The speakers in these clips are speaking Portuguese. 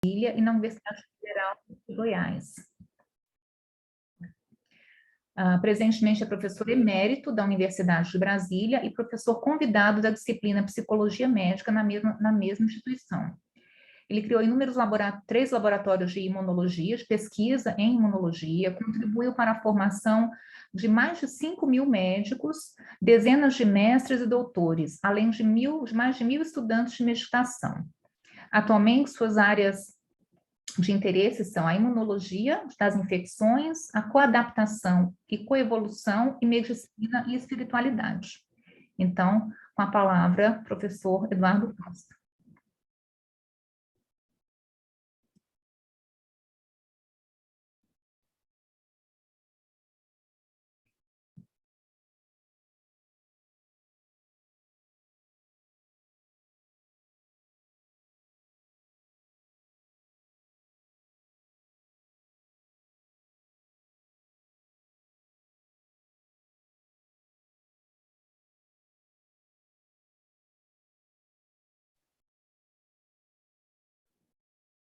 e na Universidade Federal de Goiás. Presentemente é professor emérito da Universidade de Brasília e professor convidado da disciplina Psicologia Médica na mesma instituição. Ele criou inúmeros 3 laboratórios de imunologia, de pesquisa em imunologia, contribuiu para a formação de mais de 5.000 médicos, dezenas de mestres e doutores, além de mais de 1.000 estudantes de meditação. Atualmente, suas áreas de interesse são a imunologia das infecções, a coadaptação e coevolução, e medicina e espiritualidade. Então, com a palavra, professor Eduardo Costa.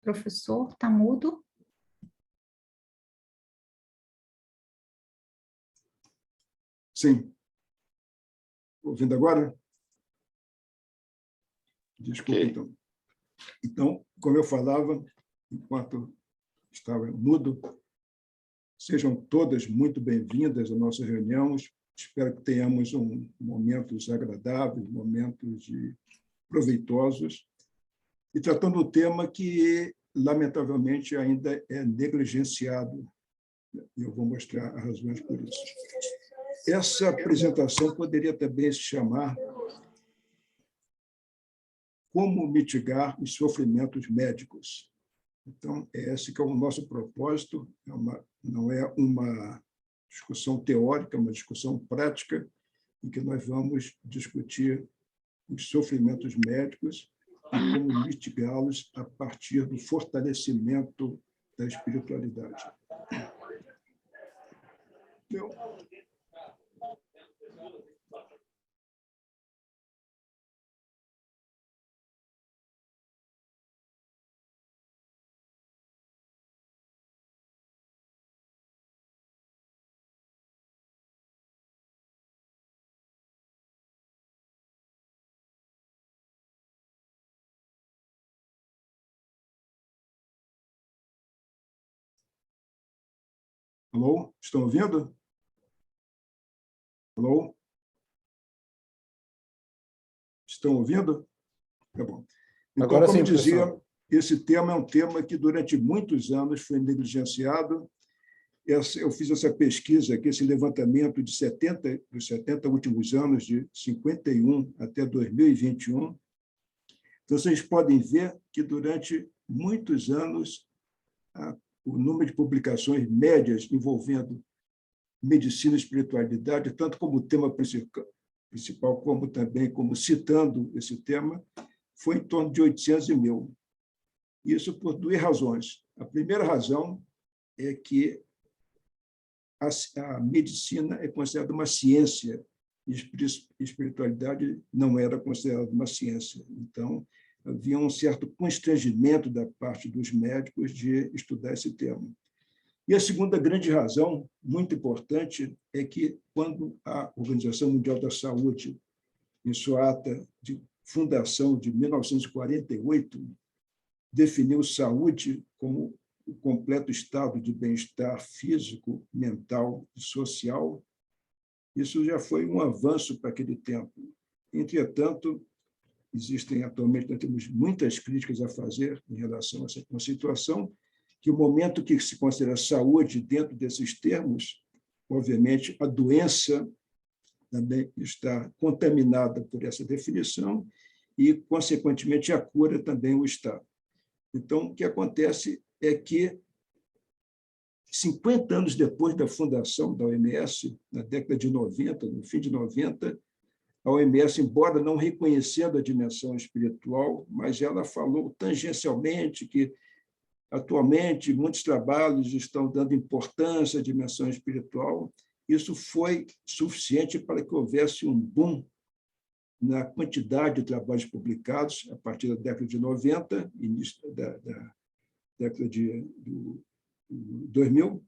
Professor, está mudo? Sim. Ouvindo agora? Desculpa, okay. Então, como eu falava, enquanto estava mudo, sejam todas muito bem-vindas à nossa reunião. Espero que tenhamos momentos agradáveis, momentos proveitosos, e tratando um tema que, lamentavelmente, ainda é negligenciado. Eu vou mostrar as razões por isso. Essa apresentação poderia também se chamar Como mitigar os sofrimentos médicos. Então, esse que é o nosso propósito, não é uma discussão teórica, é uma discussão prática, em que nós vamos discutir os sofrimentos médicos e como mitigá-los a partir do fortalecimento da espiritualidade. Então, alô? Estão ouvindo? Alô? Estão ouvindo? Tá bom. Então, agora, como sim, dizia, professor, esse tema é um tema que durante muitos anos foi negligenciado. Eu fiz essa pesquisa aqui, esse levantamento dos 70 últimos anos, de 51 até 2021. Então, vocês podem ver que durante muitos anos o número de publicações médias envolvendo medicina e espiritualidade, tanto como tema principal, como também como citando esse tema, foi em torno de 800 e 1.000. Isso por 2 razões. A primeira razão é que a medicina é considerada uma ciência e a espiritualidade não era considerada uma ciência. Então, havia um certo constrangimento da parte dos médicos de estudar esse tema. E a segunda grande razão, muito importante, é que quando a Organização Mundial da Saúde, em sua ata de fundação de 1948, definiu saúde como o completo estado de bem-estar físico, mental e social, isso já foi um avanço para aquele tempo. Entretanto, atualmente, nós temos muitas críticas a fazer em relação a essa situação, que o momento que se considera saúde dentro desses termos, obviamente, a doença também está contaminada por essa definição e, consequentemente, a cura também o está. Então, o que acontece é que, 50 anos depois da fundação da OMS, na década de 90, no fim de 90, a OMS, embora não reconhecendo a dimensão espiritual, mas ela falou tangencialmente que, atualmente, muitos trabalhos estão dando importância à dimensão espiritual. Isso foi suficiente para que houvesse um boom na quantidade de trabalhos publicados a partir da década de 90, início década de 2000,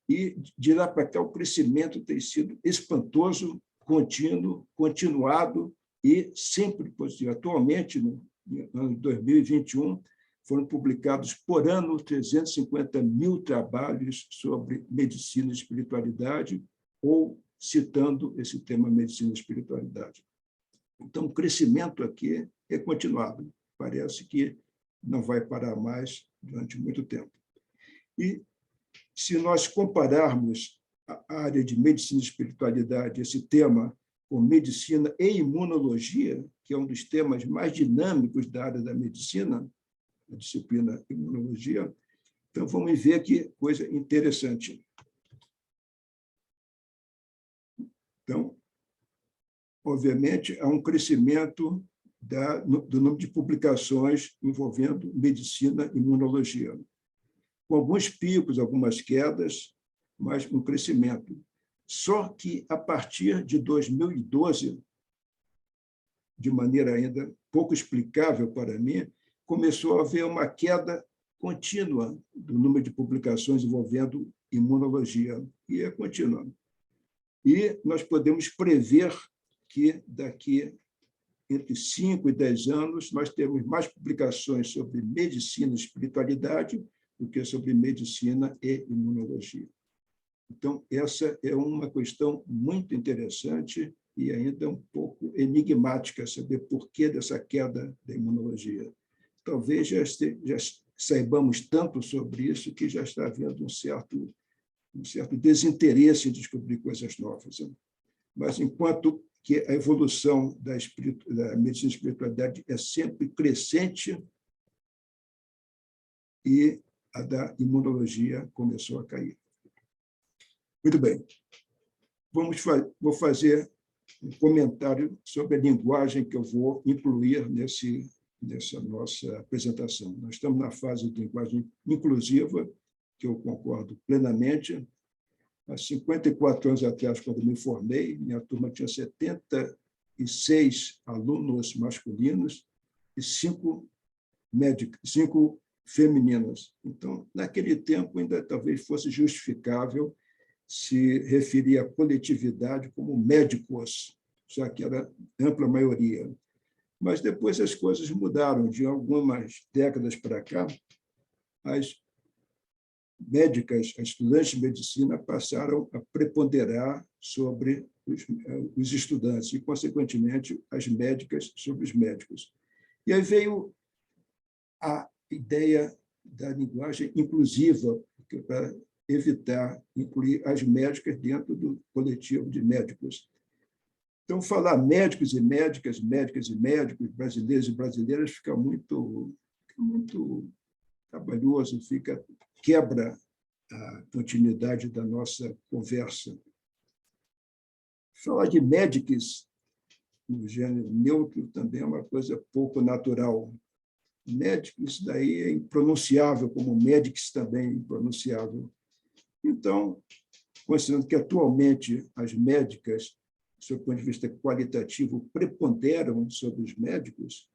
e de lá para cá o crescimento tem sido espantoso, contínuo, continuado e sempre positivo. Atualmente, no ano de 2021, foram publicados por ano 350 mil trabalhos sobre medicina e espiritualidade, ou citando esse tema medicina e espiritualidade. Então, o crescimento aqui é continuado. Parece que não vai parar mais durante muito tempo. E, se nós compararmos a área de medicina e espiritualidade, esse tema, com medicina e imunologia, que é um dos temas mais dinâmicos da área da medicina, a disciplina imunologia, então vamos ver que coisa interessante. Então, obviamente, há um crescimento do número de publicações envolvendo medicina e imunologia, com alguns picos, algumas quedas, mas um crescimento. Só que, a partir de 2012, de maneira ainda pouco explicável para mim, começou a haver uma queda contínua do número de publicações envolvendo imunologia, e é contínua. E nós podemos prever que, daqui entre 5 e 10 anos, nós temos mais publicações sobre medicina e espiritualidade do que sobre medicina e imunologia. Então, essa é uma questão muito interessante e ainda um pouco enigmática, saber por que dessa queda da imunologia. Talvez já saibamos tanto sobre isso que já está havendo um certo desinteresse em descobrir coisas novas. Mas, enquanto que a evolução da medicina e espiritualidade é sempre crescente, e a da imunologia começou a cair. Muito bem. Vou fazer um comentário sobre a linguagem que eu vou incluir nessa nossa apresentação. Nós estamos na fase de linguagem inclusiva, que eu concordo plenamente. Há 54 anos atrás, quando me formei, minha turma tinha 76 alunos masculinos e 5 femininas. Então, naquele tempo, ainda talvez fosse justificável se referir à coletividade como médicos, já que era ampla maioria. Mas depois as coisas mudaram. De algumas décadas para cá, as médicas, as estudantes de medicina, passaram a preponderar sobre os estudantes e, consequentemente, as médicas sobre os médicos. E aí veio a ideia da linguagem inclusiva, para evitar incluir as médicas dentro do coletivo de médicos. Então, falar médicos e médicas, médicas e médicos, brasileiros e brasileiras, fica muito trabalhoso, quebra a continuidade da nossa conversa. Falar de médicos no gênero neutro também é uma coisa pouco natural. Médicos, isso daí é impronunciável, como médicos também é impronunciável. Então, considerando que atualmente as médicas, do seu ponto de vista qualitativo, preponderam sobre os médicos,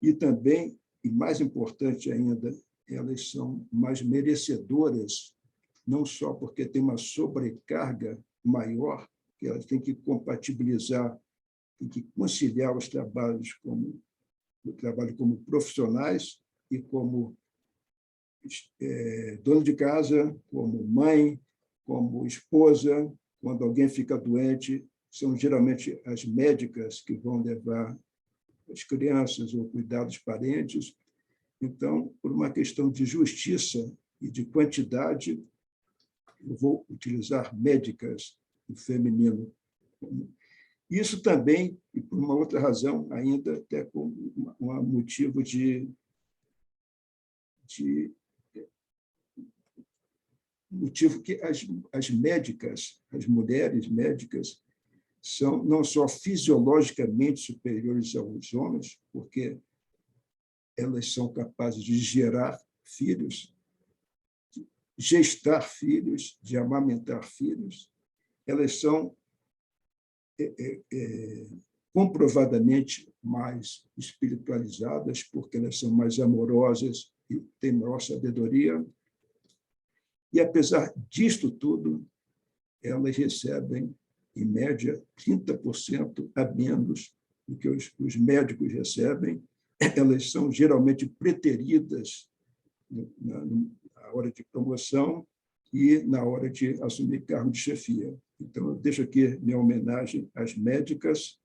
e também, e mais importante ainda, elas são mais merecedoras, não só porque tem uma sobrecarga maior, que elas têm que compatibilizar, têm que conciliar os trabalhos como o trabalho como profissionais e como dona de casa, como mãe, como esposa. Quando alguém fica doente, são geralmente as médicas que vão levar as crianças ou cuidar dos parentes. Então, por uma questão de justiça e de quantidade, eu vou utilizar médicas no feminino. Isso também, e por uma outra razão, ainda até como um motivo motivo que as médicas, as mulheres médicas, são não só fisiologicamente superiores aos homens, porque elas são capazes de gerar filhos, de gestar filhos, de amamentar filhos. Elas são comprovadamente mais espiritualizadas, porque elas são mais amorosas, e têm maior sabedoria. E, apesar disto tudo, elas recebem, em média, 30% a menos do que os médicos recebem. Elas são geralmente preteridas na hora de promoção e na hora de assumir cargo de chefia. Então, eu deixo aqui minha homenagem às médicas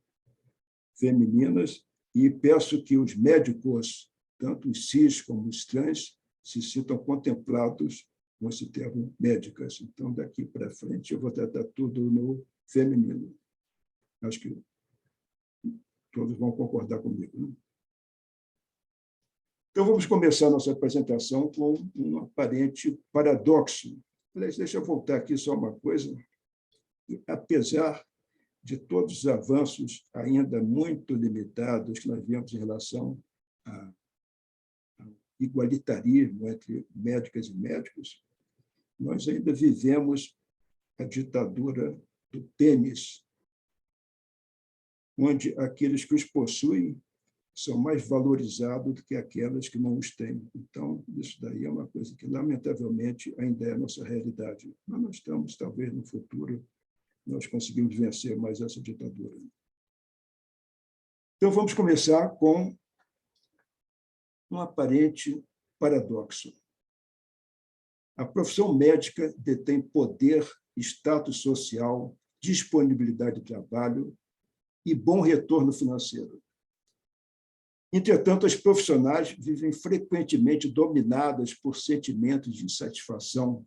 femininas e peço que os médicos, tanto os cis como os trans, se sintam contemplados com esse termo médicas. Então, daqui para frente, eu vou tratar tudo no feminino. Acho que todos vão concordar comigo, né? Então, vamos começar nossa apresentação com um aparente paradoxo. Aliás, deixa eu voltar aqui só uma coisa. Apesar de todos os avanços ainda muito limitados que nós vemos em relação ao igualitarismo entre médicas e médicos, nós ainda vivemos a ditadura do pênis, onde aqueles que os possuem são mais valorizados do que aquelas que não os têm. Então, isso daí é uma coisa que, lamentavelmente, ainda é a nossa realidade. Mas nós estamos, talvez, no futuro, nós conseguimos vencer mais essa ditadura. Então, vamos começar com um aparente paradoxo. A profissão médica detém poder, status social, disponibilidade de trabalho e bom retorno financeiro. Entretanto, as profissionais vivem frequentemente dominadas por sentimentos de insatisfação,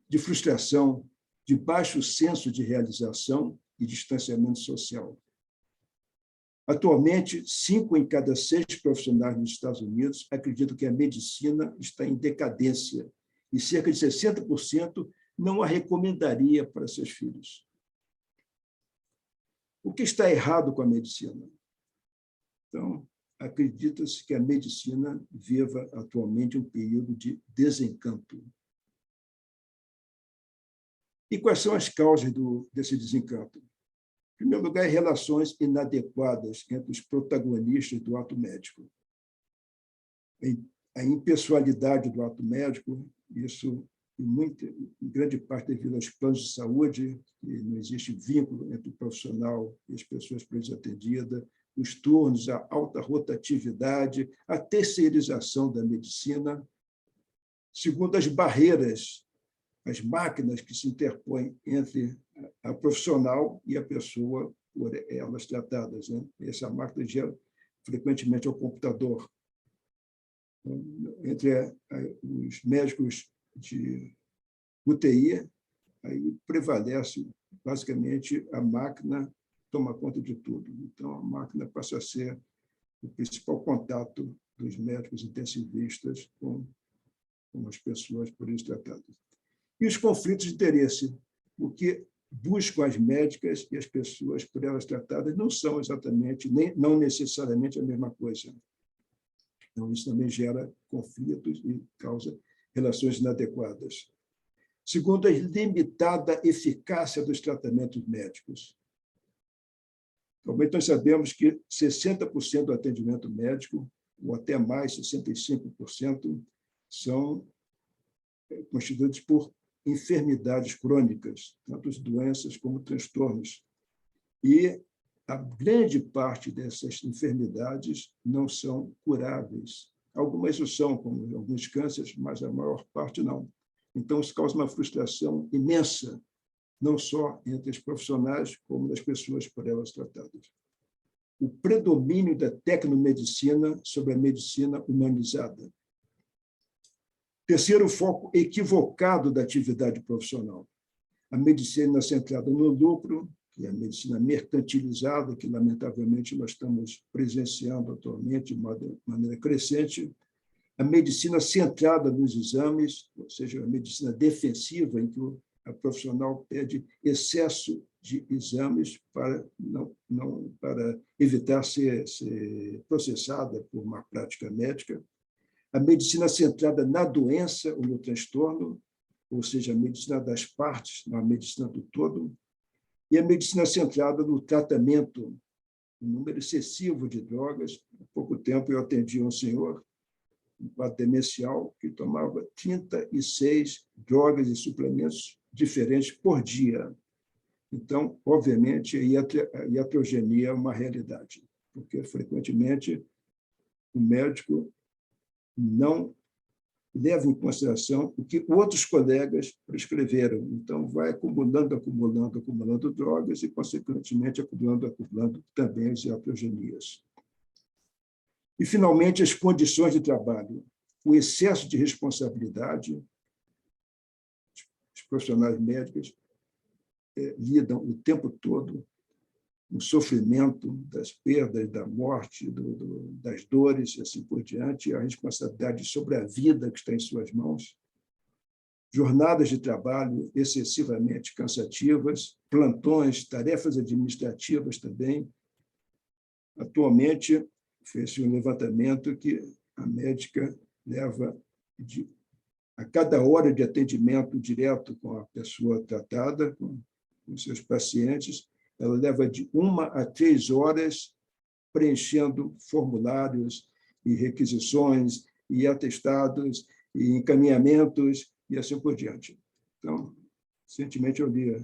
de frustração, de baixo senso de realização e distanciamento social. Atualmente, 5 em cada 6 profissionais nos Estados Unidos acreditam que a medicina está em decadência e cerca de 60% não a recomendaria para seus filhos. O que está errado com a medicina? Então, acredita-se que a medicina viva atualmente um período de desencanto. E quais são as causas desse desencanto? Em primeiro lugar, relações inadequadas entre os protagonistas do ato médico. A impessoalidade do ato médico, isso em grande parte devido aos planos de saúde, que não existe vínculo entre o profissional e as pessoas por eles atendidas, os turnos, a alta rotatividade, a terceirização da medicina. Segundo, as barreiras, as máquinas que se interpõem entre a profissional e a pessoa por elas tratadas, né? Essa máquina gera frequentemente ao computador. Entre os médicos de UTI, aí prevalece basicamente a máquina toma conta de tudo. Então, a máquina passa a ser o principal contato dos médicos intensivistas com as pessoas por eles tratadas. E os conflitos de interesse, o que buscam as médicas e as pessoas por elas tratadas não são exatamente, não necessariamente a mesma coisa. Então, isso também gera conflitos e causa relações inadequadas. Segundo, a limitada eficácia dos tratamentos médicos. Também nós sabemos que 60% do atendimento médico, ou até mais, 65%, são constituídos por enfermidades crônicas, tanto doenças como transtornos. E a grande parte dessas enfermidades não são curáveis. Algumas o são, como alguns cânceres, mas a maior parte não. Então, isso causa uma frustração imensa, não só entre os profissionais, como das pessoas por elas tratadas. O predomínio da tecnomedicina sobre a medicina humanizada. Terceiro, o foco equivocado da atividade profissional. A medicina centrada no lucro, que é a medicina mercantilizada, que, lamentavelmente, nós estamos presenciando atualmente de maneira crescente. A medicina centrada nos exames, ou seja, a medicina defensiva, em que a profissional pede excesso de exames para evitar ser processada por uma prática médica. A medicina centrada na doença ou no transtorno, ou seja, a medicina das partes, não a medicina do todo. E a medicina centrada no tratamento, um número excessivo de drogas. Há pouco tempo eu atendi um senhor um quadro demencial, que tomava 36 drogas e suplementos diferentes por dia. Então, obviamente, a iatrogenia é uma realidade, porque, frequentemente, o médico não leva em consideração o que outros colegas prescreveram. Então, vai acumulando drogas e, consequentemente, acumulando também as iatrogenias. E, finalmente, as condições de trabalho. O excesso de responsabilidade. Os profissionais médicos lidam o tempo todo com o sofrimento das perdas, da morte, das dores e assim por diante, a responsabilidade sobre a vida que está em suas mãos, jornadas de trabalho excessivamente cansativas, plantões, tarefas administrativas também. Atualmente, fez-se um levantamento que a médica leva a cada hora de atendimento direto com a pessoa tratada, com seus pacientes, ela leva de 1 a 3 horas preenchendo formulários e requisições e atestados e encaminhamentos e assim por diante. Então, recentemente eu li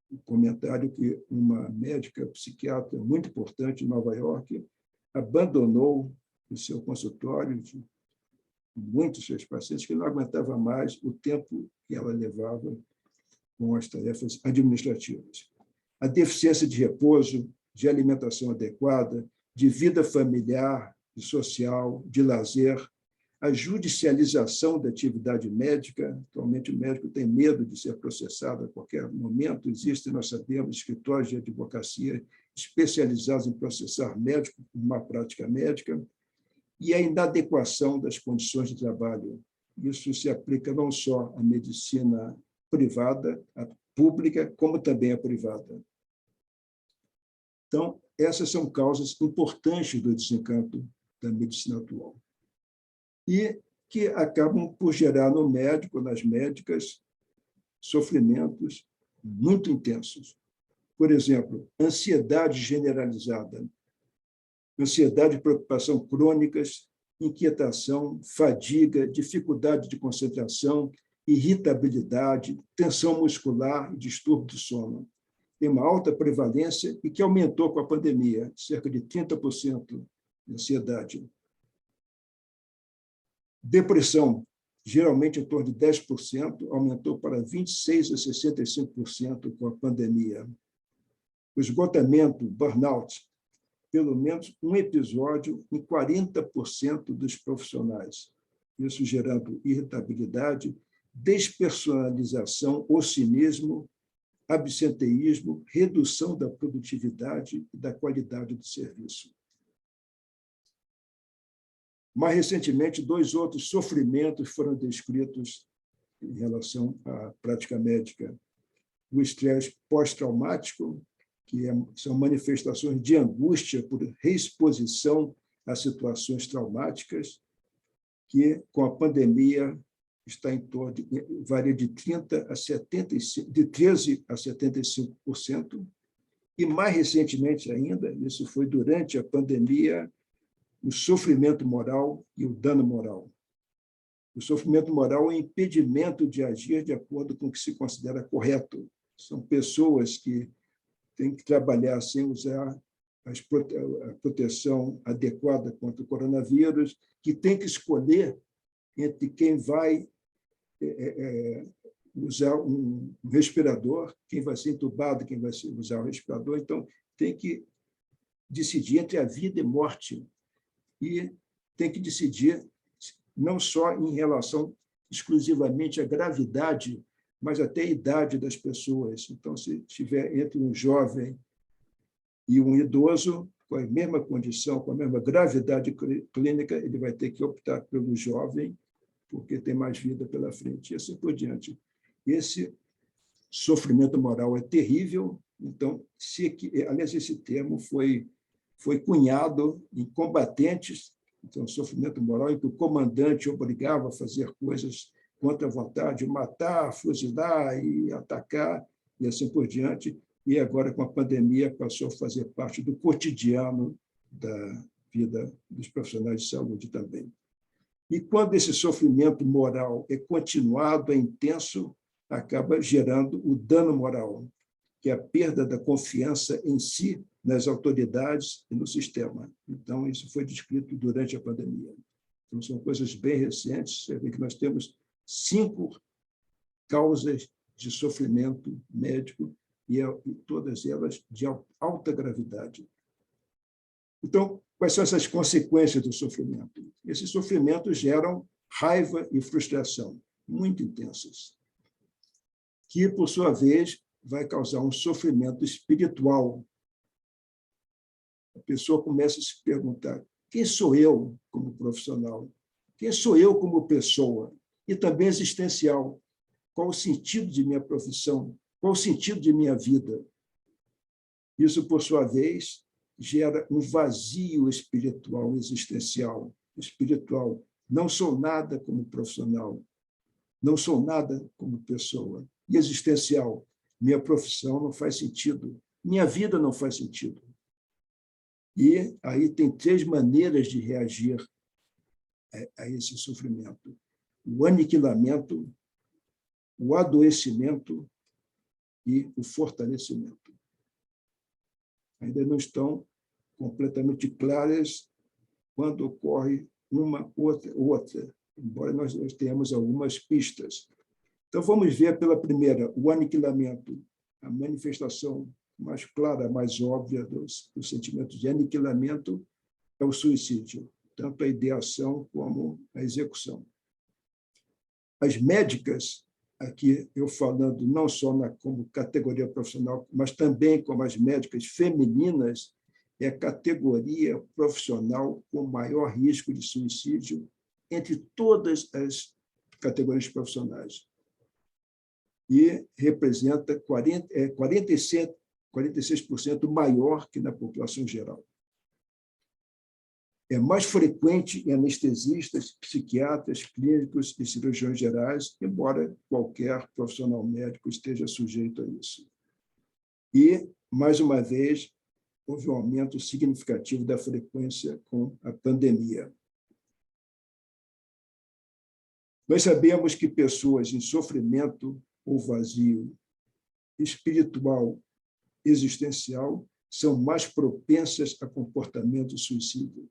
um comentário que uma médica psiquiatra muito importante em Nova York abandonou o seu consultório de muitos seus pacientes que não aguentava mais o tempo que ela levava com as tarefas administrativas. A deficiência de repouso, de alimentação adequada, de vida familiar e social, de lazer, a judicialização da atividade médica. Atualmente, o médico tem medo de ser processado a qualquer momento. Existem, nós sabemos, escritórios de advocacia especializados em processar médicos por má prática médica, e a inadequação das condições de trabalho. Isso se aplica não só à medicina privada, a pública, como também a privada. Então, essas são causas importantes do desencanto da medicina atual e que acabam por gerar no médico, nas médicas, sofrimentos muito intensos. Por exemplo, ansiedade generalizada, ansiedade e preocupação crônicas, inquietação, fadiga, dificuldade de concentração, irritabilidade, tensão muscular e distúrbio do sono. Tem uma alta prevalência e que aumentou com a pandemia, cerca de 30% de ansiedade. Depressão, geralmente em torno de 10%, aumentou para 26% a 65% com a pandemia. O esgotamento, burnout, pelo menos um episódio em 40% dos profissionais, isso gerando irritabilidade, despersonalização, ou cinismo, absenteísmo, redução da produtividade e da qualidade do serviço. Mais recentemente, 2 outros sofrimentos foram descritos em relação à prática médica. O estresse pós-traumático, que são manifestações de angústia por reexposição a situações traumáticas, que, com a pandemia, está em torno varia de 30% a 75%, de 13% a 75%, e, mais recentemente ainda, isso foi durante a pandemia, o sofrimento moral e o dano moral. O sofrimento moral é o impedimento de agir de acordo com o que se considera correto. São pessoas que têm que trabalhar sem usar a proteção adequada contra o coronavírus, que têm que escolher entre quem vai usar um respirador, quem vai ser entubado, quem vai usar o respirador. Então, tem que decidir entre a vida e morte. E tem que decidir não só em relação exclusivamente à gravidade, mas até a idade das pessoas. Então, se tiver entre um jovem e um idoso, com a mesma condição, com a mesma gravidade clínica, ele vai ter que optar pelo jovem, porque tem mais vida pela frente, e assim por diante. Esse sofrimento moral é terrível. Então, aliás, esse termo foi cunhado em combatentes, então, sofrimento moral em que o comandante obrigava a fazer coisas contra a vontade, matar, fuzilar e atacar, e assim por diante. E agora, com a pandemia, passou a fazer parte do cotidiano da vida dos profissionais de saúde também. E quando esse sofrimento moral é continuado, é intenso, acaba gerando o dano moral, que é a perda da confiança em si, nas autoridades e no sistema. Então, isso foi descrito durante a pandemia. Então, são coisas bem recentes. Você vê que nós temos 5 causas de sofrimento médico e todas elas de alta gravidade. Então, quais são essas consequências do sofrimento? Esses sofrimentos geram raiva e frustração muito intensas, que, por sua vez, vai causar um sofrimento espiritual. A pessoa começa a se perguntar: quem sou eu como profissional? Quem sou eu como pessoa? E também existencial. Qual o sentido de minha profissão? Qual o sentido de minha vida? Isso, por sua vez, gera um vazio espiritual, existencial. Espiritual. Não sou nada como profissional. Não sou nada como pessoa. E existencial. Minha profissão não faz sentido. Minha vida não faz sentido. E aí tem 3 maneiras de reagir a esse sofrimento: o aniquilamento, o adoecimento e o fortalecimento. Ainda não estão completamente claras quando ocorre uma outra, embora nós tenhamos algumas pistas. Então, vamos ver pela primeira, o aniquilamento, a manifestação mais clara, mais óbvia do sentimento de aniquilamento é o suicídio, tanto a ideação como a execução. As médicas, aqui eu falando não só como categoria profissional, mas também como as médicas femininas, é a categoria profissional com maior risco de suicídio entre todas as categorias profissionais. E representa 46% maior que na população geral. É mais frequente em anestesistas, psiquiatras, clínicos e cirurgiões gerais, embora qualquer profissional médico esteja sujeito a isso. E, mais uma vez, houve um aumento significativo da frequência com a pandemia. Nós sabemos que pessoas em sofrimento ou vazio espiritual, existencial, são mais propensas a comportamento suicida.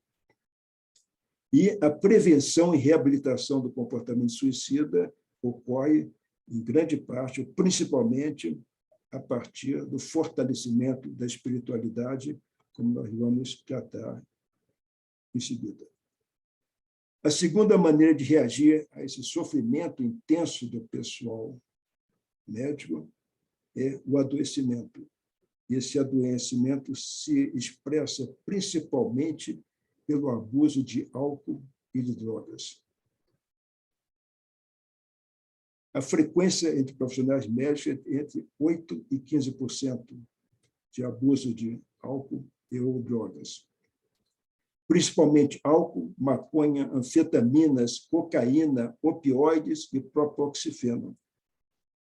E a prevenção e reabilitação do comportamento suicida ocorre, em grande parte, principalmente a partir do fortalecimento da espiritualidade, como nós vamos tratar em seguida. A segunda maneira de reagir a esse sofrimento intenso do pessoal médico é o adoecimento. Esse adoecimento se expressa principalmente pelo abuso de álcool e de drogas. A frequência entre profissionais médicos é entre 8% e 15% de abuso de álcool e ou drogas. Principalmente álcool, maconha, anfetaminas, cocaína, opioides e propoxifeno.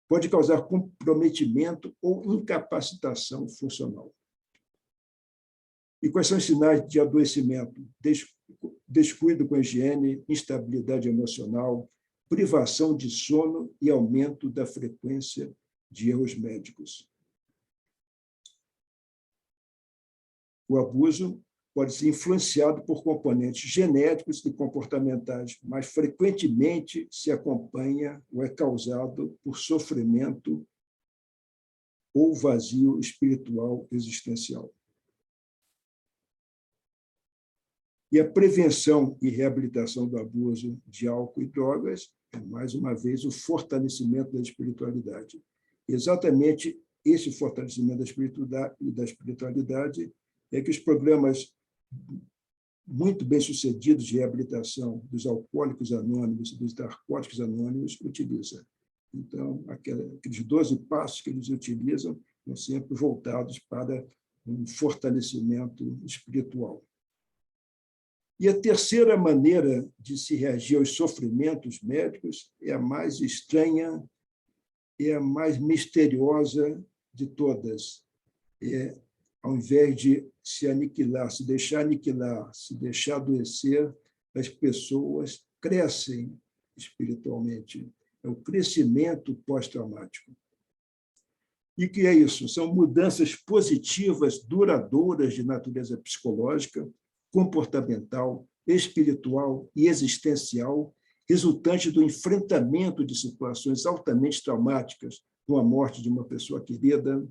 Pode causar comprometimento ou incapacitação funcional. E quais são os sinais de adoecimento? Descuido com a higiene, instabilidade emocional, privação de sono e aumento da frequência de erros médicos. O abuso pode ser influenciado por componentes genéticos e comportamentais, mas frequentemente se acompanha ou é causado por sofrimento ou vazio espiritual existencial. E a prevenção e reabilitação do abuso de álcool e drogas é, mais uma vez, o fortalecimento da espiritualidade. Exatamente esse fortalecimento da espiritualidade é que os programas muito bem-sucedidos de reabilitação dos alcoólicos anônimos e dos narcóticos anônimos utilizam. Então, aqueles 12 passos que eles utilizam são sempre voltados para um fortalecimento espiritual. E a terceira maneira de se reagir aos sofrimentos médicos é a mais estranha e a mais misteriosa de todas. É ao invés de se aniquilar, se deixar aniquilar, se deixar adoecer, as pessoas crescem espiritualmente. É o crescimento pós-traumático. E que é isso? São mudanças positivas, duradouras de natureza psicológica, comportamental, espiritual e existencial, resultante do enfrentamento de situações altamente traumáticas, como a morte de uma pessoa querida,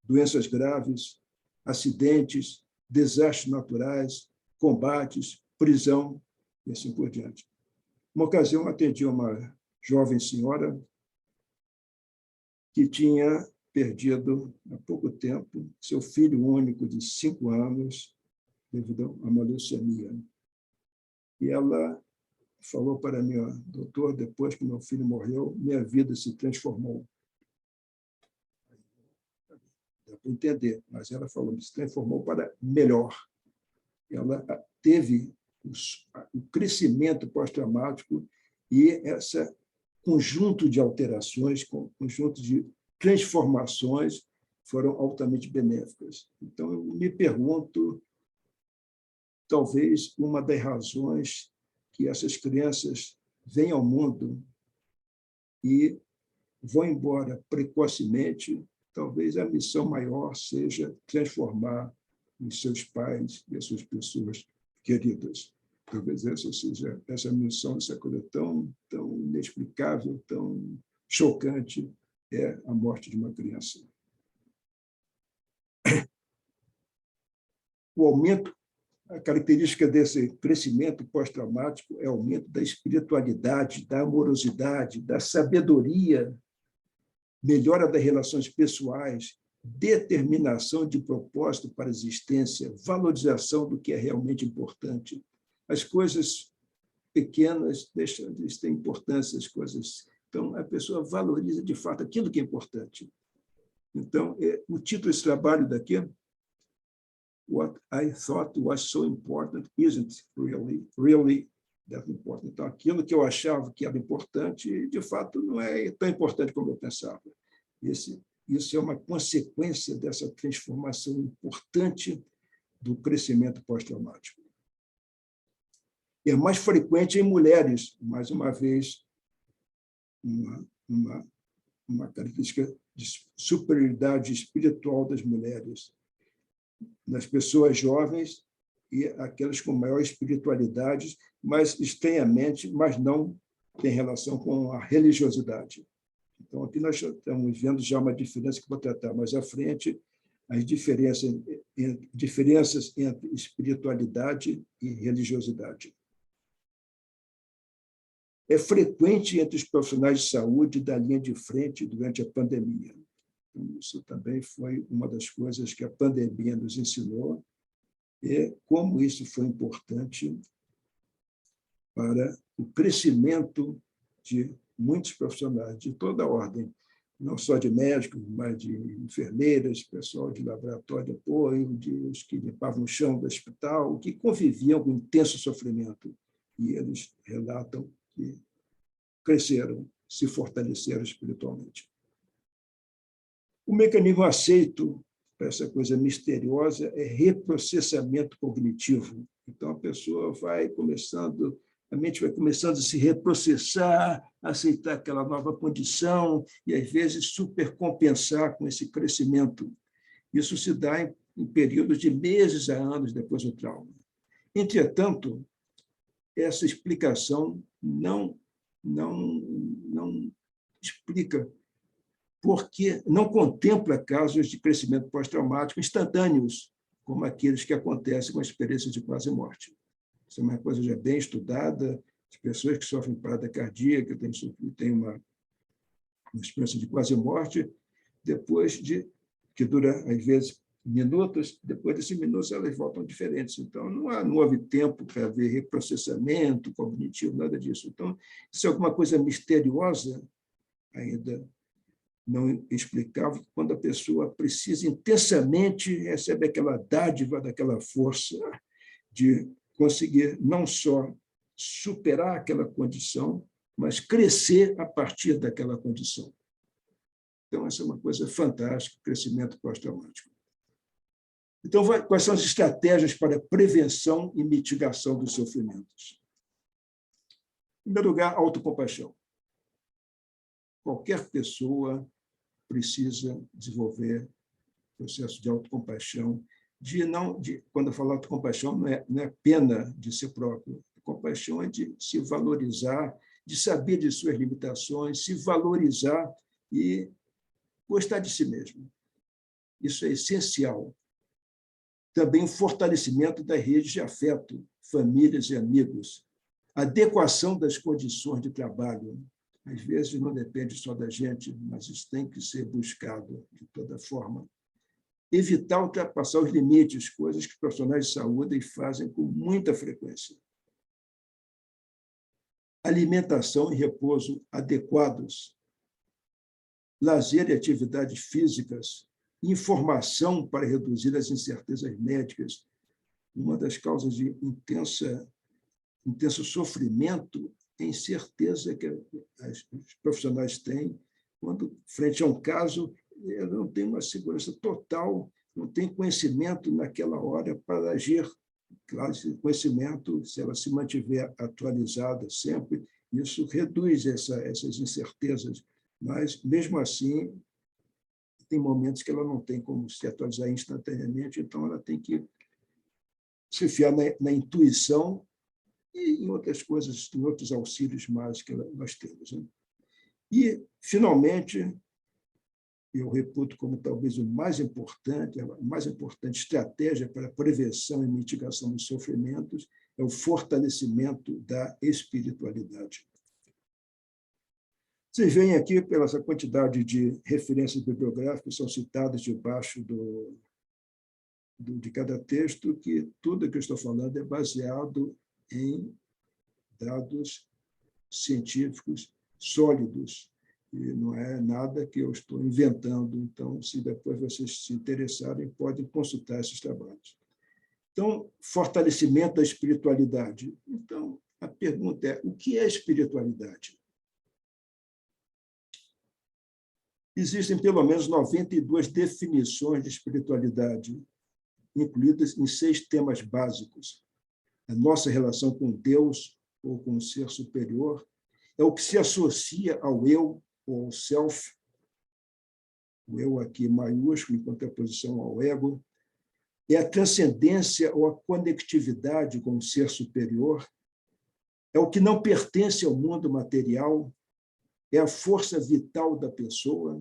doenças graves, acidentes, desastres naturais, combates, prisão e assim por diante. Uma ocasião, atendi uma jovem senhora que tinha perdido, há pouco tempo, seu filho único de 5 anos, devido a uma leucemia. E ela falou para mim, doutor, depois que meu filho morreu, minha vida se transformou. Dá para entender, mas ela falou, se transformou para melhor. Ela teve o crescimento pós-traumático e esse conjunto de alterações, conjunto de transformações foram altamente benéficas. Então, eu me pergunto, talvez uma das razões que essas crianças vêm ao mundo e vão embora precocemente, talvez a missão maior seja transformar os seus pais e as suas pessoas queridas. Talvez essa seja essa missão, essa coisa tão inexplicável, tão chocante, é a morte de uma criança. O aumento, a característica desse crescimento pós-traumático é o aumento da espiritualidade, da amorosidade, da sabedoria, melhora das relações pessoais, determinação de propósito para a existência, valorização do que é realmente importante. As coisas pequenas deixam de ter importância, as coisas. Então, a pessoa valoriza, de fato, aquilo que é importante. Então, o título desse trabalho daqui, What I Thought Was So Important Isn't Really That Important. Então, aquilo que eu achava que era importante, de fato, não é tão importante como eu pensava. Isso é uma consequência dessa transformação importante do crescimento pós-traumático. É mais frequente em mulheres, mais uma vez, uma característica de superioridade espiritual das mulheres, nas pessoas jovens e aquelas com maior espiritualidade, mas estranhamente, mas não tem relação com a religiosidade. Então, aqui nós estamos vendo já uma diferença que vou tratar mais à frente, as diferenças entre espiritualidade e religiosidade. É frequente entre os profissionais de saúde da linha de frente durante a pandemia. Então, isso também foi uma das coisas que a pandemia nos ensinou, e como isso foi importante para o crescimento de muitos profissionais de toda a ordem, não só de médicos, mas de enfermeiras, pessoal de laboratório de apoio, de os que limpavam o chão do hospital, que conviviam com intenso sofrimento. E eles relatam que cresceram, se fortaleceram espiritualmente. O mecanismo aceito para essa coisa misteriosa é reprocessamento cognitivo. Então, a pessoa a mente vai começando a se reprocessar, a aceitar aquela nova condição e, às vezes, supercompensar com esse crescimento. Isso se dá em períodos de meses a anos depois do trauma. Entretanto, essa explicação não explica porque não contempla casos de crescimento pós-traumático instantâneos, como aqueles que acontecem com a experiência de quase morte. Isso é uma coisa já bem estudada, as pessoas que sofrem parada cardíaca, têm uma experiência de quase morte, que dura, às vezes, minutos, depois desses minutos elas voltam diferentes. Então, não houve tempo para ver reprocessamento cognitivo, nada disso. Então, isso é alguma coisa misteriosa ainda não explicável, quando a pessoa precisa intensamente, recebe aquela dádiva, daquela força de conseguir não só superar aquela condição, mas crescer a partir daquela condição. Então, essa é uma coisa fantástica, crescimento pós-traumático. Então, quais são as estratégias para prevenção e mitigação dos sofrimentos? Em primeiro lugar, autocompaixão. Qualquer pessoa precisa desenvolver processo de autocompaixão, quando eu falo autocompaixão, não é pena de si próprio. A compaixão é de se valorizar, de saber de suas limitações, se valorizar e gostar de si mesmo. Isso é essencial. Também o fortalecimento das redes de afeto, famílias e amigos. Adequação das condições de trabalho. Às vezes não depende só da gente, mas isso tem que ser buscado de toda forma. Evitar ultrapassar os limites, coisas que profissionais de saúde fazem com muita frequência. Alimentação e repouso adequados. Lazer e atividades físicas. Informação para reduzir as incertezas médicas. Uma das causas de intenso sofrimento é a incerteza que os profissionais têm quando, frente a um caso, não tem uma segurança total, não tem conhecimento naquela hora para agir. Claro, esse conhecimento, se ela se mantiver atualizada sempre, isso reduz essas incertezas, mas, mesmo assim, tem momentos que ela não tem como se atualizar instantaneamente, então ela tem que se fiar na intuição e em outras coisas, em outros auxílios mais que nós temos. Né? E, finalmente, eu reputo como talvez a mais importante estratégia para a prevenção e mitigação dos sofrimentos é o fortalecimento da espiritualidade. Vocês veem aqui, pela essa quantidade de referências bibliográficas que são citadas debaixo de cada texto, que tudo que eu estou falando é baseado em dados científicos sólidos, e não é nada que eu estou inventando. Então, se depois vocês se interessarem, podem consultar esses trabalhos. Então, fortalecimento da espiritualidade. Então, a pergunta é, o que é espiritualidade? Existem pelo menos 92 definições de espiritualidade, incluídas em 6 temas básicos. A nossa relação com Deus ou com o ser superior é o que se associa ao eu ou ao self, o eu aqui maiúsculo, em contraposição ao ego, é a transcendência ou a conectividade com o ser superior, é o que não pertence ao mundo material, é a força vital da pessoa,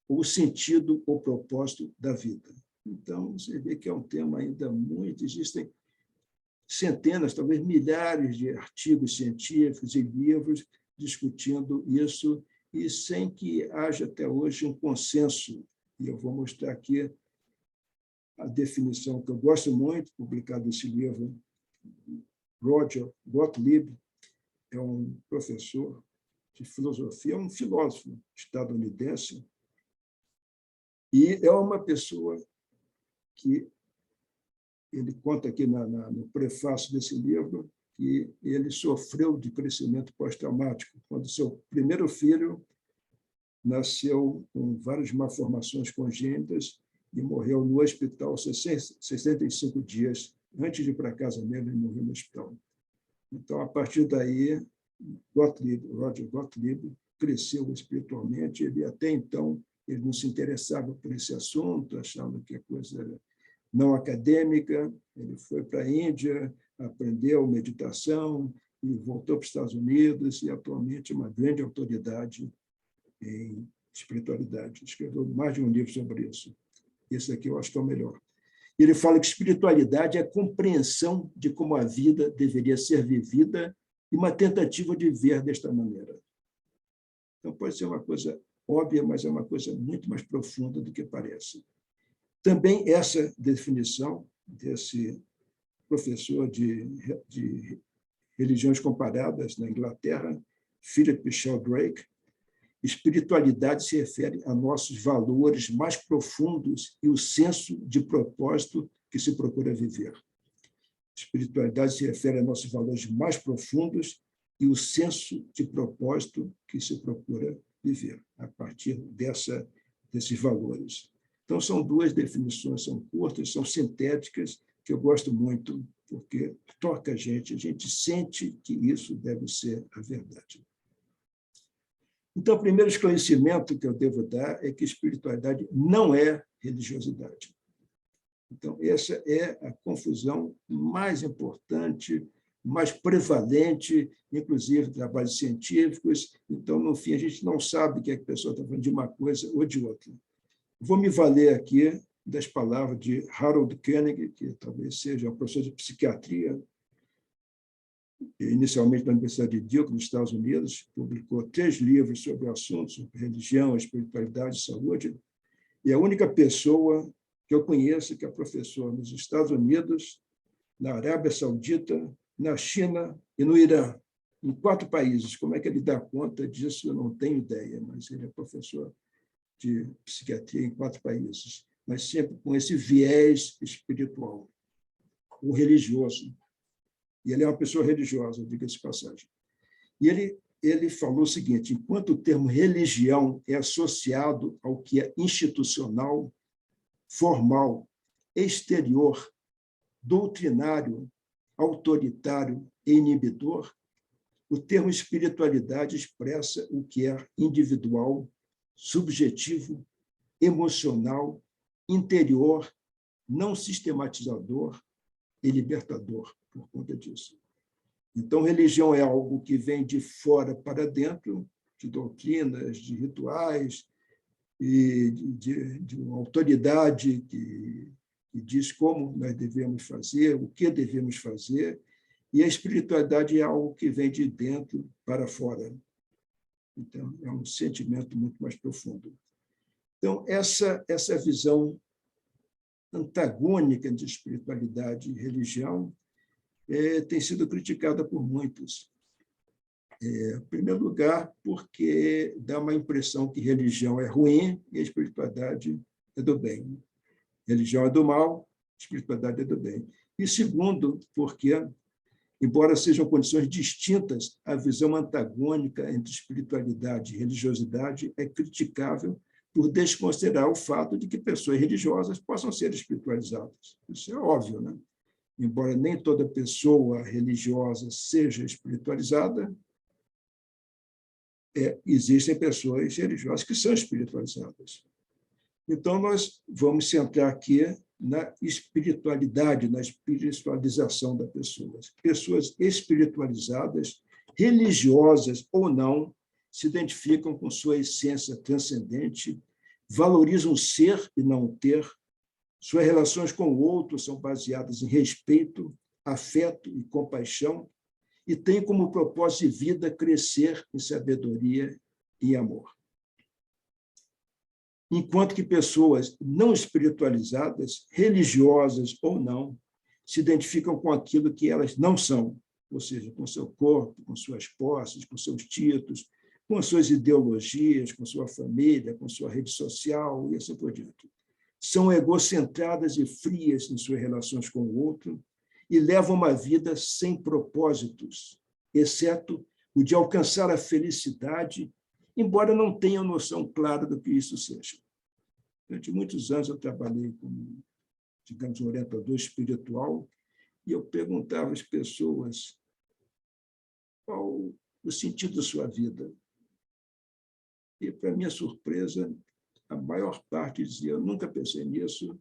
ou o sentido ou propósito da vida. Então, você vê que é um tema ainda muito... Existem centenas, talvez milhares de artigos científicos e livros discutindo isso, e sem que haja até hoje um consenso. E eu vou mostrar aqui a definição que eu gosto muito, publicado nesse livro. Roger Gottlieb é um professor de filosofia, é um filósofo estadunidense, e é uma pessoa que ele conta aqui no prefácio desse livro que ele sofreu de crescimento pós-traumático quando seu primeiro filho nasceu com várias malformações congênitas e morreu no hospital 65 dias. Antes de ir para casa mesmo, ele morreu no hospital. Então, a partir daí, Roger Gottlieb cresceu espiritualmente. Ele, até então, ele não se interessava por esse assunto, achava que a coisa era não acadêmica. Ele foi para a Índia, aprendeu meditação e voltou para os Estados Unidos e atualmente é uma grande autoridade em espiritualidade. Escreveu mais de um livro sobre isso. Esse aqui eu acho que é o melhor. Ele fala que espiritualidade é a compreensão de como a vida deveria ser vivida e uma tentativa de ver desta maneira. Então, pode ser uma coisa óbvia, mas é uma coisa muito mais profunda do que parece. Também essa definição desse professor de religiões comparadas na Inglaterra, Philip Sheldrake, espiritualidade se refere a nossos valores mais profundos e o senso de propósito que se procura viver. Espiritualidade se refere a nossos valores mais profundos e o senso de propósito que se procura viver a partir desses valores. Então, são duas definições, são curtas, são sintéticas, que eu gosto muito, porque toca a gente sente que isso deve ser a verdade. Então, o primeiro esclarecimento que eu devo dar é que espiritualidade não é religiosidade. Então, essa é a confusão mais importante, mais prevalente, inclusive trabalhos científicos. Então, no fim, a gente não sabe que a pessoa está falando de uma coisa ou de outra. Vou me valer aqui das palavras de Harold Koenig, que talvez seja um professor de psiquiatria, inicialmente na Universidade de Duke, nos Estados Unidos, publicou 3 livros sobre o assunto, sobre religião, espiritualidade e saúde, e a única pessoa que eu conheço que é professor nos Estados Unidos, na Arábia Saudita, na China e no Irã, em 4 países. Como é que ele dá conta disso? Eu não tenho ideia, mas ele é professor de psiquiatria em 4 países, mas sempre com esse viés espiritual, ou religioso. E ele é uma pessoa religiosa, diga-se de passagem. E ele falou o seguinte: enquanto o termo religião é associado ao que é institucional, formal, exterior, doutrinário, autoritário e inibidor, o termo espiritualidade expressa o que é individual, subjetivo, emocional, interior, não sistematizador e libertador por conta disso. Então, religião é algo que vem de fora para dentro, de doutrinas, de rituais, e de uma autoridade que diz como nós devemos fazer, o que devemos fazer, e a espiritualidade é algo que vem de dentro para fora. Então, é um sentimento muito mais profundo. Então, essa visão antagônica de espiritualidade e religião tem sido criticada por muitos. Em primeiro lugar, porque dá uma impressão que religião é ruim e a espiritualidade é do bem. Religião é do mal, espiritualidade é do bem. E segundo, porque, embora sejam condições distintas, a visão antagônica entre espiritualidade e religiosidade é criticável por desconsiderar o fato de que pessoas religiosas possam ser espiritualizadas. Isso é óbvio, né? Embora nem toda pessoa religiosa seja espiritualizada, existem pessoas religiosas que são espiritualizadas. Então, nós vamos centrar aqui na espiritualidade, na espiritualização da pessoa. Pessoas espiritualizadas, religiosas ou não, se identificam com sua essência transcendente, valorizam ser e não ter, suas relações com o outro são baseadas em respeito, afeto e compaixão, e têm como propósito de vida crescer em sabedoria e amor. Enquanto que pessoas não espiritualizadas, religiosas ou não, se identificam com aquilo que elas não são, ou seja, com seu corpo, com suas posses, com seus títulos, com suas ideologias, com sua família, com sua rede social e assim por diante. São egocentradas e frias em suas relações com o outro e levam uma vida sem propósitos, exceto o de alcançar a felicidade, embora não tenham noção clara do que isso seja. Durante muitos anos eu trabalhei como, digamos, um orientador espiritual e eu perguntava às pessoas qual o sentido da sua vida. E, para minha surpresa, a maior parte dizia: eu nunca pensei nisso.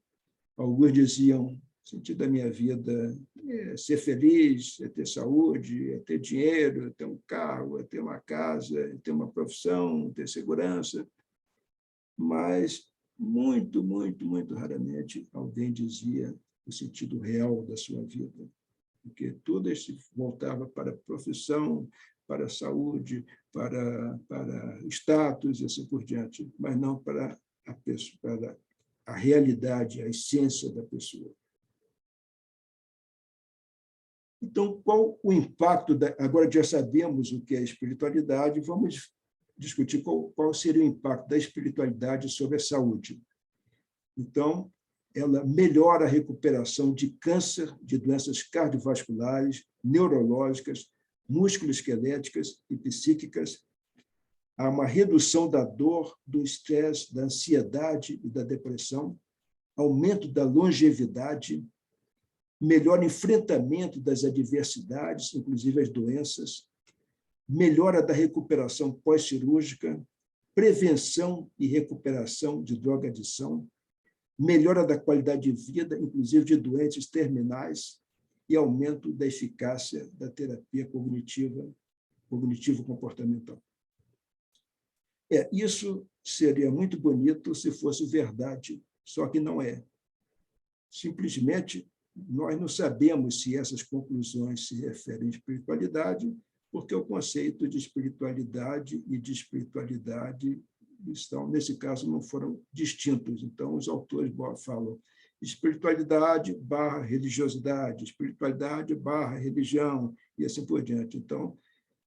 Alguns diziam: o sentido da minha vida é ser feliz, é ter saúde, é ter dinheiro, é ter um carro, é ter uma casa, é ter uma profissão, ter segurança. Mas, muito, muito, muito raramente, alguém dizia o sentido real da sua vida, porque tudo isso voltava para a profissão, para a saúde, para status e assim por diante, mas não para a pessoa, para a realidade, a essência da pessoa. Então, qual o impacto agora já sabemos o que é espiritualidade, vamos discutir qual seria o impacto da espiritualidade sobre a saúde. Então, ela melhora a recuperação de câncer, de doenças cardiovasculares, neurológicas, musculoesqueléticas e psíquicas, há uma redução da dor, do estresse, da ansiedade e da depressão, aumento da longevidade, melhor enfrentamento das adversidades, inclusive as doenças, melhora da recuperação pós-cirúrgica, prevenção e recuperação de droga-adição, melhora da qualidade de vida, inclusive de doentes terminais, e aumento da eficácia da terapia cognitivo-comportamental. Isso seria muito bonito se fosse verdade, só que não é. Simplesmente, nós não sabemos se essas conclusões se referem à espiritualidade, porque o conceito de espiritualidade e de espiritualidade estão, nesse caso, não foram distintos. Então, os autores falam espiritualidade / religiosidade, espiritualidade / religião, e assim por diante. Então,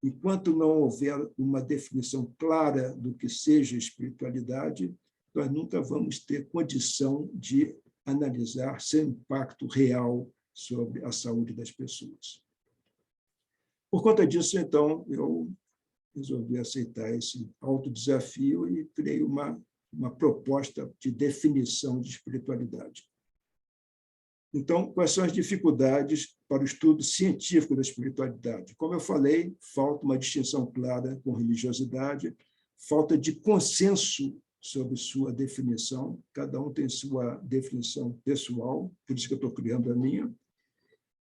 enquanto não houver uma definição clara do que seja espiritualidade, nós nunca vamos ter condição de analisar seu impacto real sobre a saúde das pessoas. Por conta disso, então, eu resolvi aceitar esse autodesafio e criei uma proposta de definição de espiritualidade. Então, quais são as dificuldades para o estudo científico da espiritualidade? Como eu falei, falta uma distinção clara com religiosidade, falta de consenso sobre sua definição, cada um tem sua definição pessoal, por isso que eu estou criando a minha.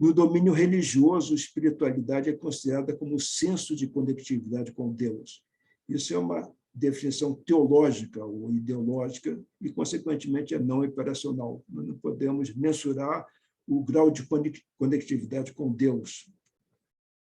No domínio religioso, espiritualidade é considerada como o senso de conectividade com Deus. Isso é uma definição teológica ou ideológica e, consequentemente, é não operacional. Nós não podemos mensurar o grau de conectividade com Deus.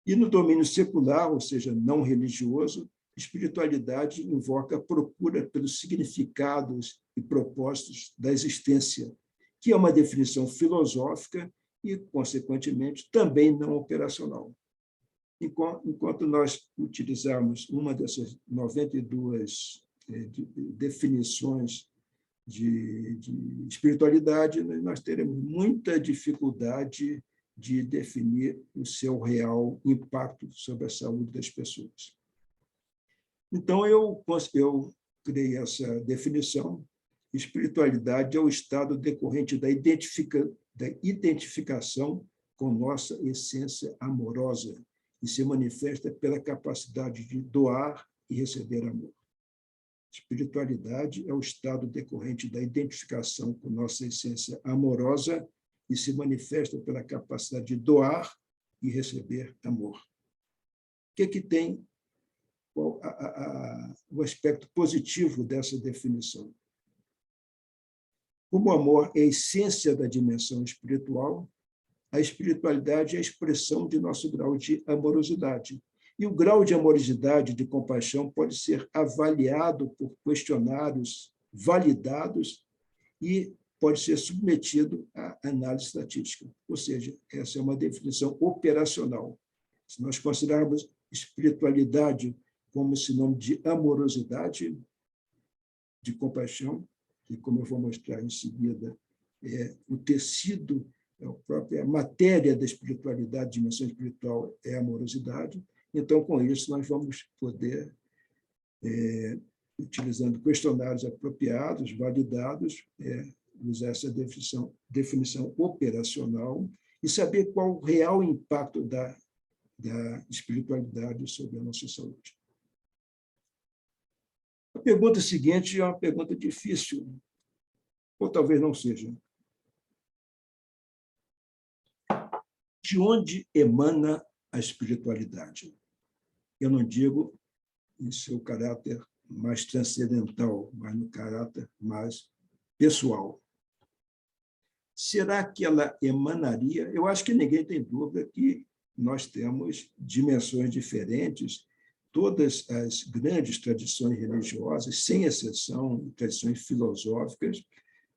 E no domínio secular, ou seja, não religioso, espiritualidade invoca a procura pelos significados e propósitos da existência, que é uma definição filosófica e, consequentemente, também não operacional. Enquanto nós utilizarmos uma dessas 92 definições de espiritualidade, nós teremos muita dificuldade de definir o seu real impacto sobre a saúde das pessoas. Então, eu criei essa definição. Espiritualidade é o estado decorrente da identificação com nossa essência amorosa e se manifesta pela capacidade de doar e receber amor. Espiritualidade é o estado decorrente da identificação com nossa essência amorosa e se manifesta pela capacidade de doar e receber amor. O que tem o aspecto positivo dessa definição? Como o amor é a essência da dimensão espiritual, a espiritualidade é a expressão de nosso grau de amorosidade. E o grau de amorosidade e de compaixão pode ser avaliado por questionários validados e pode ser submetido à análise estatística. Ou seja, essa é uma definição operacional. Se nós considerarmos espiritualidade como sinônimo de amorosidade, de compaixão, que, como eu vou mostrar em seguida, é o tecido, a própria matéria da espiritualidade, dimensão espiritual é a amorosidade. Então, com isso, nós vamos poder, utilizando questionários apropriados, validados, usar essa definição operacional e saber qual o real impacto da espiritualidade sobre a nossa saúde. A pergunta seguinte é uma pergunta difícil, ou talvez não seja. De onde emana a espiritualidade? Eu não digo em seu caráter mais transcendental, mas no caráter mais pessoal. Será que ela emanaria? Eu acho que ninguém tem dúvida que nós temos dimensões diferentes. Todas as grandes tradições religiosas, sem exceção, tradições filosóficas,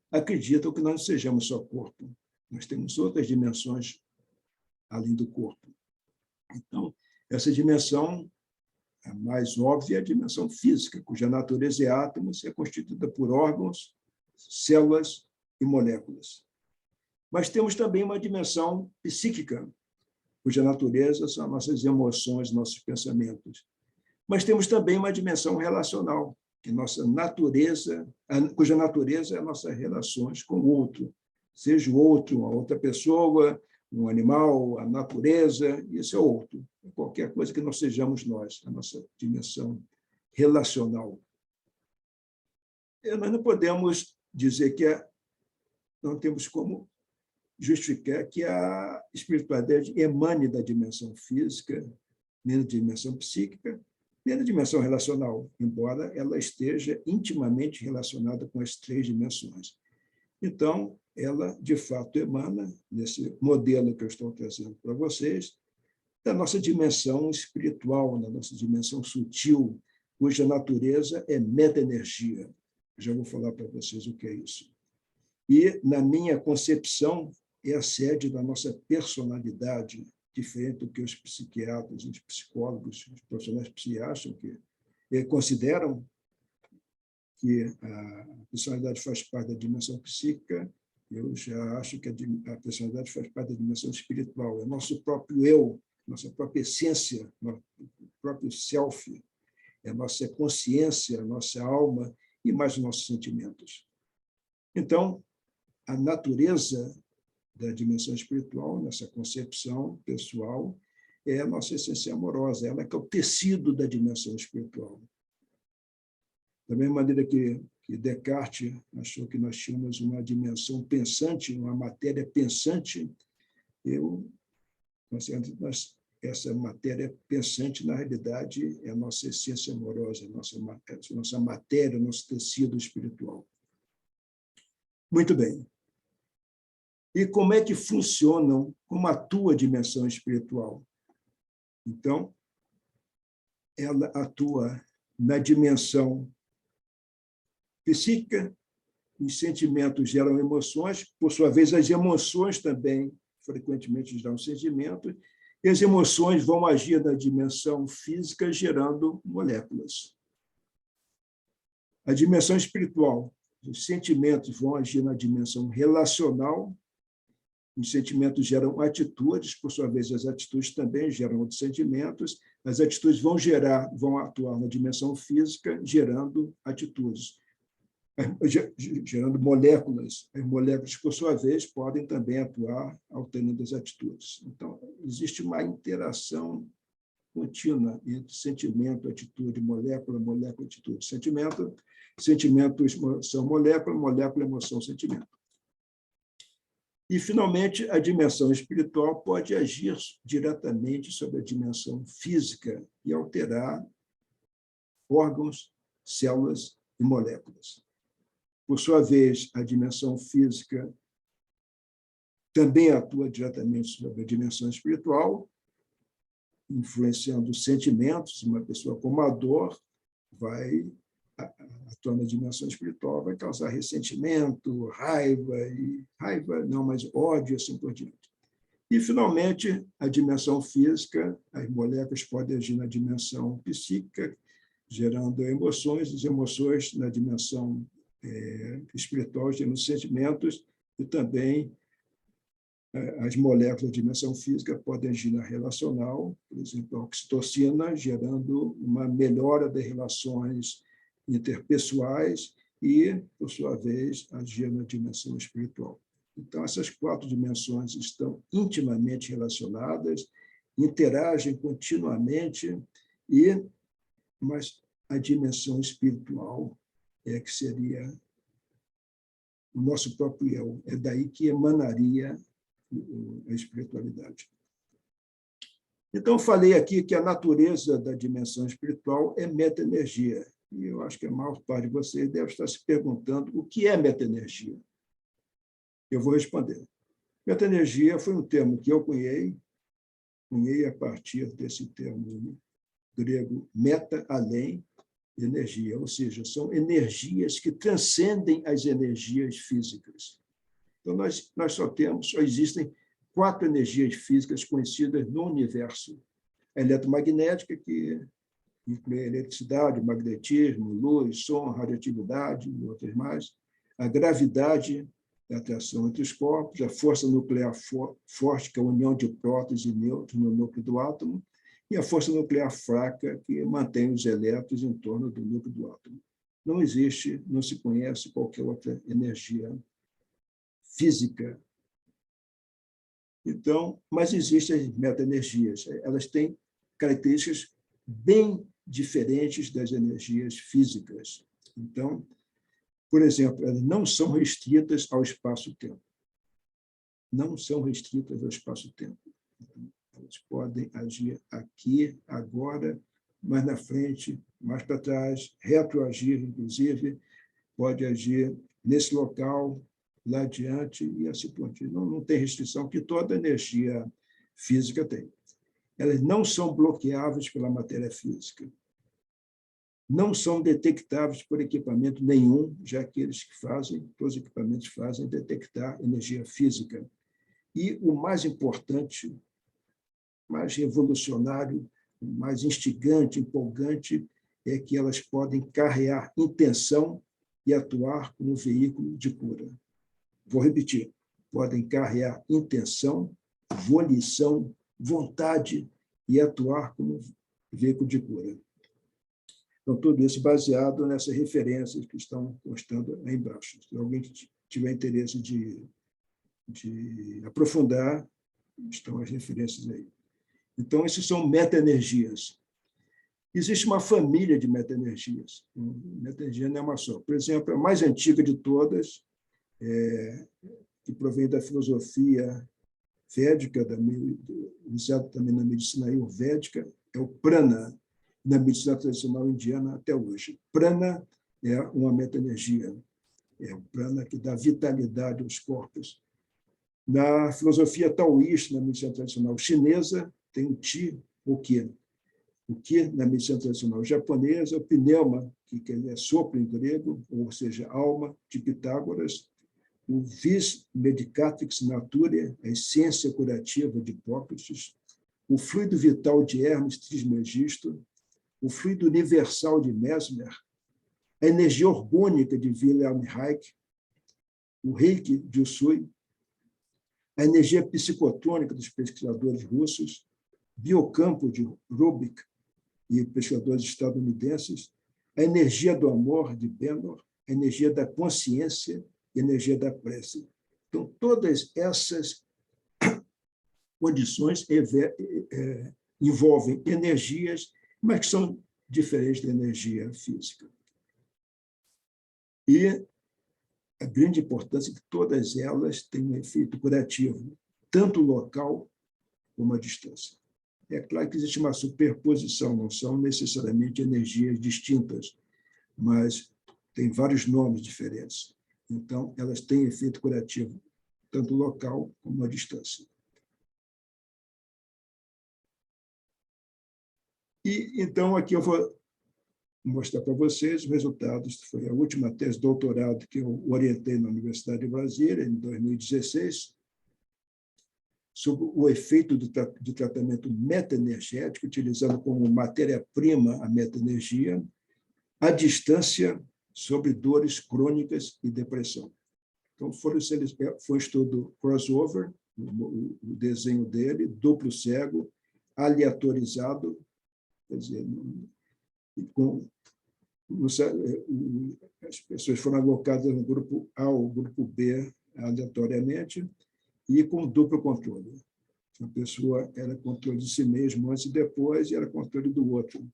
acreditam que nós não sejamos só corpo. Nós temos outras dimensões além do corpo. Então, essa dimensão, a mais óbvia, é a dimensão física, cuja natureza é átomos, é constituída por órgãos, células e moléculas. Mas temos também uma dimensão psíquica, cuja natureza são nossas emoções, nossos pensamentos. Mas temos também uma dimensão relacional, que cuja natureza é nossas relações com o outro, seja o outro, uma outra pessoa, um animal, a natureza, isso é outro. Qualquer coisa que não sejamos nós, a nossa dimensão relacional. Nós não podemos dizer que não temos como justificar que a espiritualidade emane da dimensão física, nem da dimensão psíquica, nem da dimensão relacional, embora ela esteja intimamente relacionada com as três dimensões. Então, ela, de fato, emana, nesse modelo que eu estou trazendo para vocês, da nossa dimensão espiritual, da nossa dimensão sutil, cuja natureza é meta-energia. Já vou falar para vocês o que é isso. E, na minha concepção, é a sede da nossa personalidade, diferente do que os psiquiatras, os psicólogos, os profissionais psiquiátricos consideram que a personalidade faz parte da dimensão psíquica. Eu já acho que a personalidade faz parte da dimensão espiritual. É nosso próprio eu, nossa própria essência, nosso próprio self, é a nossa consciência, a nossa alma e mais os nossos sentimentos. Então, a natureza da dimensão espiritual, nessa concepção pessoal, é a nossa essência amorosa, ela que é o tecido da dimensão espiritual. Da mesma maneira que Descartes achou que nós tínhamos uma dimensão pensante, uma matéria pensante, eu considero que essa matéria pensante, na realidade, é a nossa essência amorosa, a nossa matéria, o nosso tecido espiritual. Muito bem. E como é que funcionam, como atua a dimensão espiritual? Então, ela atua na dimensão psíquica, os sentimentos geram emoções, por sua vez, as emoções também frequentemente geram sentimentos, e as emoções vão agir na dimensão física, gerando moléculas. A dimensão espiritual, os sentimentos vão agir na dimensão relacional, os sentimentos geram atitudes, por sua vez, as atitudes também geram outros sentimentos, as atitudes vão atuar na dimensão física, gerando atitudes, gerando moléculas. As moléculas, por sua vez, podem também atuar alterando as atitudes. Então, existe uma interação contínua entre sentimento, atitude, molécula, molécula, atitude. Sentimentos são molécula, molécula, emoção, sentimento. E, finalmente, a dimensão espiritual pode agir diretamente sobre a dimensão física e alterar órgãos, células e moléculas. Por sua vez, a dimensão física também atua diretamente sobre a dimensão espiritual, influenciando os sentimentos. Uma pessoa com uma dor vai atuar na dimensão espiritual, vai causar ressentimento, mas ódio, assim por diante. E, finalmente, a dimensão física, as moléculas podem agir na dimensão psíquica, gerando emoções, as emoções na dimensão espiritual, gerando sentimentos, e também as moléculas da dimensão física podem agir na relacional, por exemplo, a oxitocina, gerando uma melhora das relações interpessoais e, por sua vez, agir na dimensão espiritual. Então, essas 4 dimensões estão intimamente relacionadas, interagem continuamente, mas a dimensão espiritual é que seria o nosso próprio eu. É daí que emanaria a espiritualidade. Então, falei aqui que a natureza da dimensão espiritual é meta-energia. E eu acho que a maior parte de vocês deve estar se perguntando o que é meta-energia. Eu vou responder. Meta-energia foi um termo que eu cunhei a partir desse termo grego meta, além, energia, ou seja, são energias que transcendem as energias físicas. Então, nós só existem 4 energias físicas conhecidas no universo. A eletromagnética, que inclui a eletricidade, o magnetismo, luz, som, radioatividade e outras mais. A gravidade, a atração entre os corpos. A força nuclear forte, que é a união de prótons e nêutrons no núcleo do átomo. e a força nuclear fraca, que mantém os elétrons em torno do núcleo do átomo. Não existe, não se conhece qualquer outra energia física. Então, mas existem as meta-energias. Elas têm características bem diferentes das energias físicas. Então, por exemplo, elas não são restritas ao espaço-tempo. Não são restritas ao espaço-tempo. Elas podem agir aqui, agora, mais na frente, mais para trás, retroagir, inclusive, pode agir nesse local, lá adiante, e assim por diante. Não tem restrição que toda energia física tem. Elas não são bloqueáveis pela matéria física. Não são detectáveis por equipamento nenhum, já que eles que fazem, todos os equipamentos fazem detectar energia física. E o mais importante, mais revolucionário, mais instigante, empolgante, é que elas podem carregar intenção e atuar como veículo de cura. Vou repetir, podem carregar intenção, volição, vontade e atuar como veículo de cura. Então, tudo isso baseado nessas referências que estão constando aí embaixo. Se alguém tiver interesse de aprofundar, estão as referências aí. Então, esses são meta-energias. Existe uma família de meta-energias. Meta-energia não é uma só. Por exemplo, a mais antiga de todas, que provém da filosofia védica, iniciada também na medicina ayurvédica, é o prana, na medicina tradicional indiana até hoje. Prana é uma meta-energia. É o prana que dá vitalidade aos corpos. Na filosofia taoísta, na medicina tradicional chinesa, tem o Qi, o Qi. O Qi, na medicina tradicional japonesa, é o pneuma, que é sopro em grego, ou seja, alma, de Pitágoras. O vis medicatrix naturae, a essência curativa de Hipócrates. O fluido vital de Hermes Trismegisto. O fluido universal de Mesmer. A energia orgânica de Wilhelm Reich. O Reiki de Usui. A energia psicotônica dos pesquisadores russos, biocampo de Rubik e pesquisadores estadunidenses, a energia do amor de Benor, a energia da consciência e a energia da prece. Então, todas essas condições envolvem energias, mas que são diferentes da energia física. E a grande importância é que todas elas têm um efeito curativo, tanto local como à distância. É claro que existe uma superposição, não são necessariamente energias distintas, mas tem vários nomes diferentes. Então, elas têm efeito curativo, tanto local como à distância. E, então, aqui eu vou mostrar para vocês os resultados. Foi a última tese de doutorado que eu orientei na Universidade de Brasília, em 2016, sobre o efeito de tratamento meta-energético, utilizando como matéria-prima a meta-energia, à distância, sobre dores crônicas e depressão. Então, foi um estudo crossover, o desenho dele, duplo cego, aleatorizado, quer dizer, as pessoas foram alocadas no grupo A ou grupo B aleatoriamente e com duplo controle. A pessoa era controle de si mesma antes e depois e era controle do outro.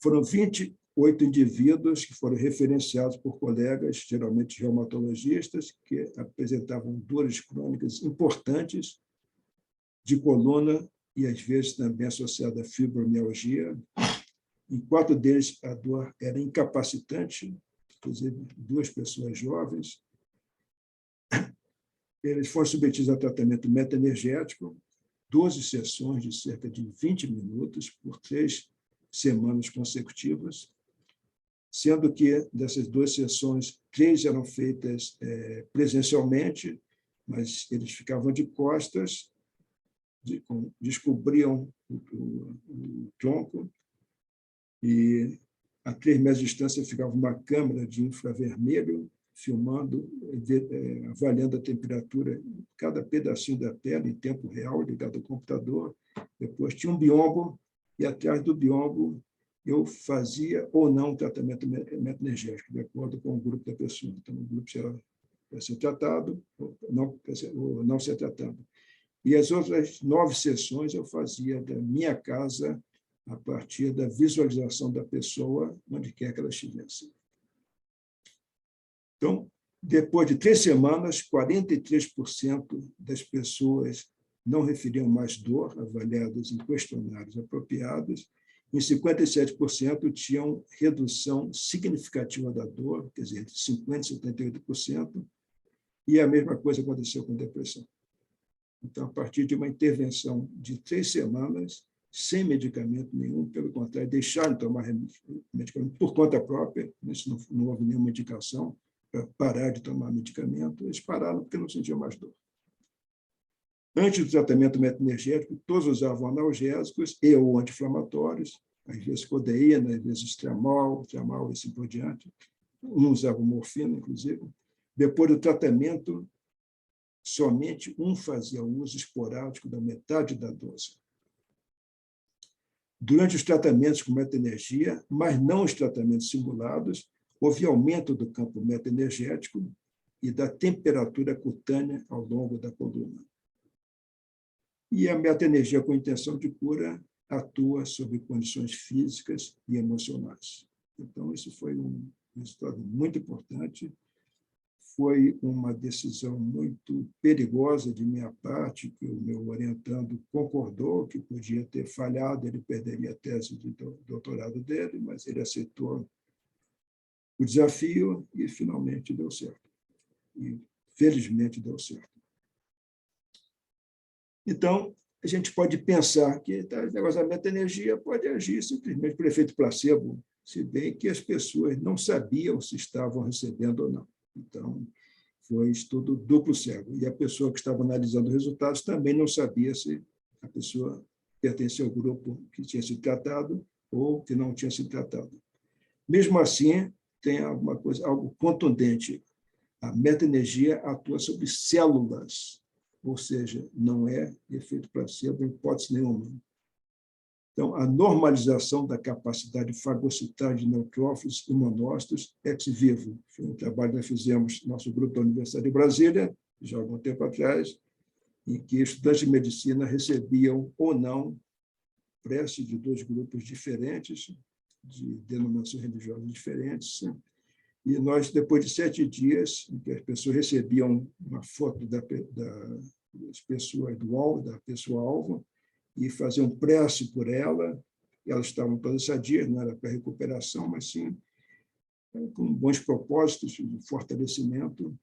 Foram 28 indivíduos que foram referenciados por colegas, geralmente reumatologistas, que apresentavam dores crônicas importantes de coluna e, às vezes, também associada à fibromialgia. Em 4 deles, a dor era incapacitante, inclusive 2 pessoas jovens. Eles foram submetidos a tratamento meta-energético, 12 sessões de cerca de 20 minutos por 3 semanas consecutivas, sendo que dessas 2 sessões, 3 eram feitas presencialmente, mas eles ficavam de costas, descobriam o tronco, e a 3 metros de distância ficava uma câmera de infravermelho, filmando, avaliando a temperatura de cada pedacinho da pele em tempo real, ligado ao computador, Depois tinha um biombo, e atrás do biombo eu fazia ou não tratamento energético, de acordo com o grupo da pessoa. Então, o grupo era para ser tratado ou não ser tratado. E as outras 9 sessões eu fazia da minha casa, a partir da visualização da pessoa, onde quer que ela estivesse. Então, depois de 3 semanas, 43% das pessoas não referiam mais dor, avaliadas em questionários apropriados, e 57% tinham redução significativa da dor, quer dizer, entre 50% e 78%, e a mesma coisa aconteceu com depressão. Então, a partir de uma intervenção de 3 semanas, sem medicamento nenhum, pelo contrário, deixaram de tomar medicamento por conta própria, não houve nenhuma indicação para parar de tomar medicamento, eles pararam porque não sentiam mais dor. Antes do tratamento metoenergético, todos usavam analgésicos e ou anti-inflamatórios, às vezes codeína, às vezes tramol e assim por diante. Um usava morfina, inclusive. Depois do tratamento, somente um fazia uso esporádico da metade da dose. Durante os tratamentos com metoenergia, mas não os tratamentos simulados, houve aumento do campo metoenergético e da temperatura cutânea ao longo da coluna. E a metoenergia com intenção de cura atua sobre condições físicas e emocionais. Então, isso foi um resultado muito importante. Foi uma decisão muito perigosa de minha parte, que o meu orientando concordou que podia ter falhado, ele perderia a tese de doutorado dele, mas ele aceitou o desafio e finalmente deu certo. E felizmente deu certo. Então, a gente pode pensar que o negócio da metoenergia pode agir simplesmente por efeito placebo, se bem que as pessoas não sabiam se estavam recebendo ou não. Então, foi estudo duplo cego. E a pessoa que estava analisando os resultados também não sabia se a pessoa pertencia ao grupo que tinha sido tratado ou que não tinha sido tratado. Mesmo assim, tem alguma coisa, algo contundente. A metoenergia atua sobre células, ou seja, não é efeito placebo em hipótese nenhuma. Então, a normalização da capacidade fagocitária de neutrófilos e monócitos ex vivo. Foi um trabalho que nós fizemos no nosso grupo da Universidade de Brasília, já há algum tempo atrás, em que estudantes de medicina recebiam ou não prece de 2 grupos diferentes, de denominações religiosas diferentes, e nós, depois de 7 dias, em que as pessoas recebiam uma foto das pessoas da pessoa-alvo, e faziam prece por ela, e elas estavam todas sadias, não era para recuperação, mas sim com bons propósitos de fortalecimento,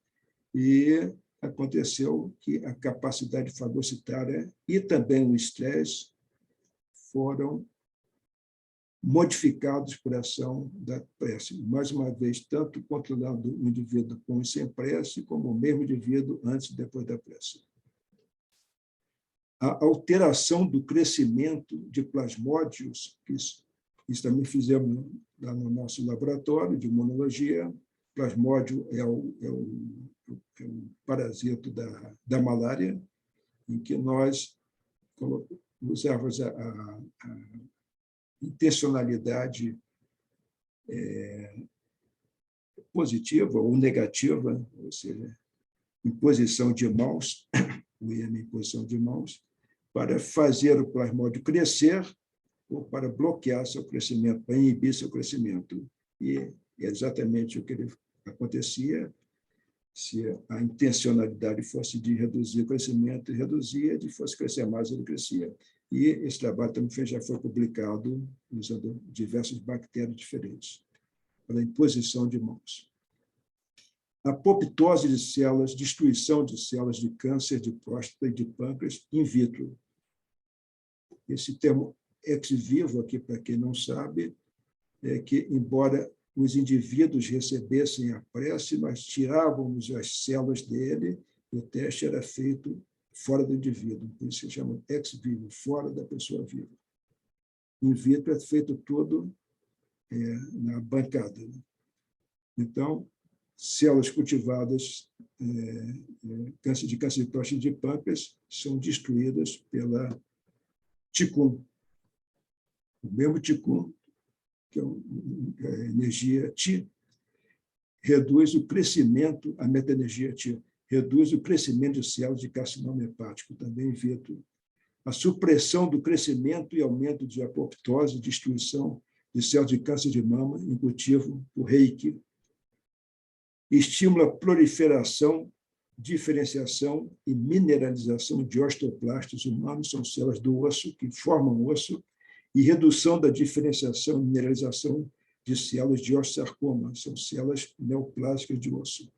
e aconteceu que a capacidade fagocitária e também o estresse foram modificados por ação da prece. Mais uma vez, tanto controlando o indivíduo com e sem prece, como o mesmo indivíduo antes e depois da prece. A alteração do crescimento de plasmódios, que isso também fizemos lá no nosso laboratório de imunologia. Plasmódio é o parasito da malária, em que nós usávamos a intencionalidade positiva ou negativa, ou seja, imposição de mãos, o IM imposição de mãos, para fazer o plasmódio crescer ou para bloquear seu crescimento, para inibir seu crescimento. E é exatamente o que acontecia. Se a intencionalidade fosse de reduzir o crescimento, ele reduzia, de fosse crescer mais, ele crescia. E esse trabalho também já foi publicado usando diversas bactérias diferentes, pela imposição de mãos. Apoptose de células, destruição de células de câncer de próstata e de pâncreas in vitro. Esse termo ex vivo, aqui, para quem não sabe, é que, embora os indivíduos recebessem a prece, nós tirávamos as células dele, e o teste era feito fora do indivíduo, por isso se chama ex vivo, fora da pessoa viva. In vitro é feito tudo na bancada. Então, células cultivadas de câncer de próstata e de pâncreas são destruídas pela Qigong. O mesmo Qigong, que é a energia Qi, reduz o crescimento, a meta-energia Qi, reduz o crescimento de células de carcinoma hepático, também evita a supressão do crescimento e aumento de apoptose, destruição de células de câncer de mama, incutivo por Reiki, estimula a proliferação, diferenciação e mineralização de osteoblastos humanos, são células do osso, que formam osso, e redução da diferenciação e mineralização de células de osteosarcoma, são células neoplásicas de osso.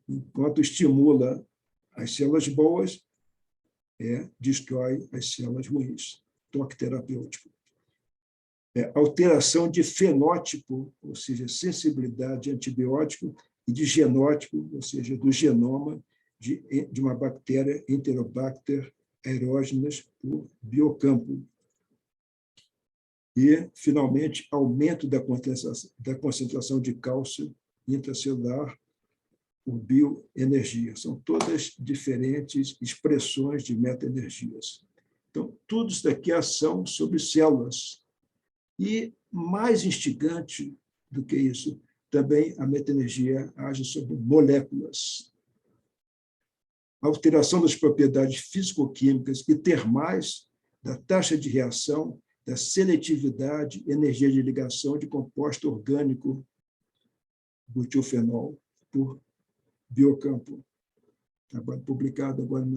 Enquanto estimula as células boas, destrói as células ruins. Toque terapêutico. Alteração de fenótipo, ou seja, sensibilidade a antibiótico, e de genótipo, ou seja, do genoma de uma bactéria, Enterobacter aerógenas, por biocampo. E, finalmente, aumento da concentração de cálcio intracelular por bioenergia. São todas diferentes expressões de meta-energias. Então, tudo isso daqui é ação sobre células. E, mais instigante do que isso, também a meta-energia age sobre moléculas. A alteração das propriedades físico-químicas e termais, da taxa de reação, da seletividade, energia de ligação de composto orgânico, butilfenol, por biocampo. Trabalho publicado agora em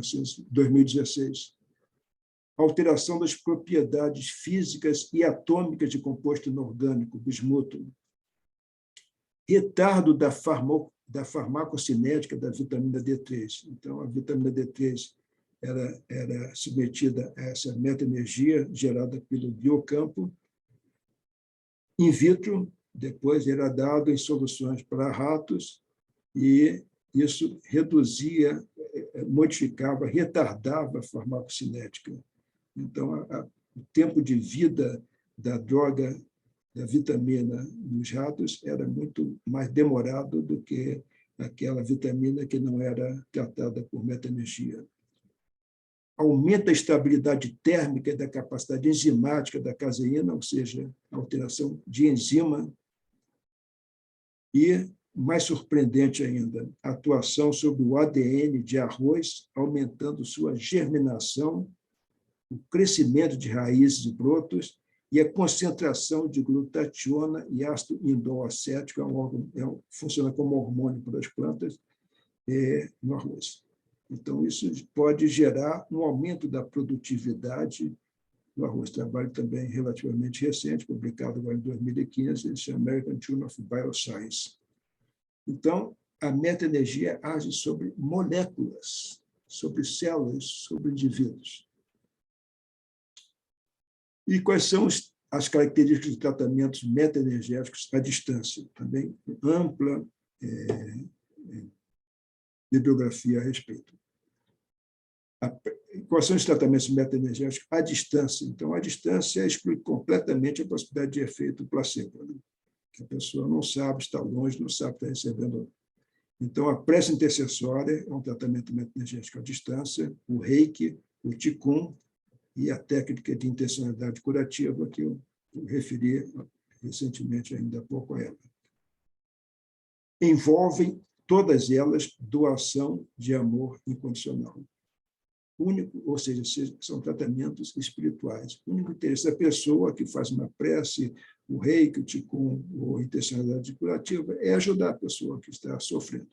2016. Alteração das propriedades físicas e atômicas de composto inorgânico, bismuto. Retardo da farmacocinética da vitamina D3. Então, a vitamina D3 era submetida a essa meta-energia gerada pelo biocampo. In vitro, depois era dado em soluções para ratos, e isso reduzia, modificava, retardava a farmacocinética. Então, o tempo de vida da droga, da vitamina nos ratos era muito mais demorado do que aquela vitamina que não era tratada por meta-energia. Aumenta a estabilidade térmica da capacidade enzimática da caseína, ou seja, a alteração de enzima. E, mais surpreendente ainda, a atuação sobre o ADN de arroz, aumentando sua germinação, o crescimento de raízes e brotos e a concentração de glutationa e ácido indol-acético, funciona como hormônio para as plantas, no arroz. Então, isso pode gerar um aumento da produtividade no arroz. Trabalho também relativamente recente, publicado agora em 2015, esse American Journal of Bioscience. Então, a meta-energia age sobre moléculas, sobre células, sobre indivíduos. E quais são as características de tratamentos meta-energéticos à distância? Também ampla bibliografia a respeito. Quais são os tratamentos meta-energéticos à distância? Então, a distância exclui completamente a possibilidade de efeito placebo, né? Que a pessoa não sabe, está longe, não sabe, está recebendo. Então, a prece intercessória é um tratamento meta-energético à distância, o Reiki, o Qigong e a técnica de intencionalidade curativa, que eu referi recentemente, ainda há pouco a ela. Envolvem todas elas doação de amor incondicional. Único, ou seja, são tratamentos espirituais. O único interesse da pessoa que faz uma prece, o Reiki, o Qigong, ou a intencionalidade curativa, é ajudar a pessoa que está sofrendo.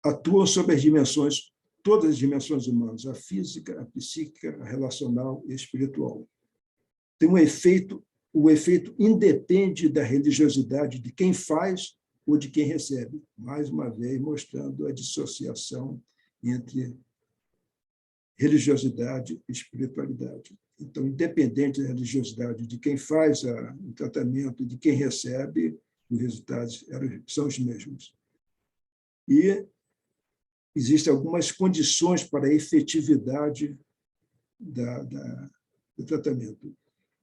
Atuam sobre as dimensões, todas as dimensões humanas, a física, a psíquica, a relacional e a espiritual. Tem um efeito, o efeito independe da religiosidade de quem faz ou de quem recebe, mais uma vez mostrando a dissociação entre religiosidade e espiritualidade. Então, independente da religiosidade de quem faz o tratamento e de quem recebe, os resultados são os mesmos. E existem algumas condições para a efetividade do tratamento.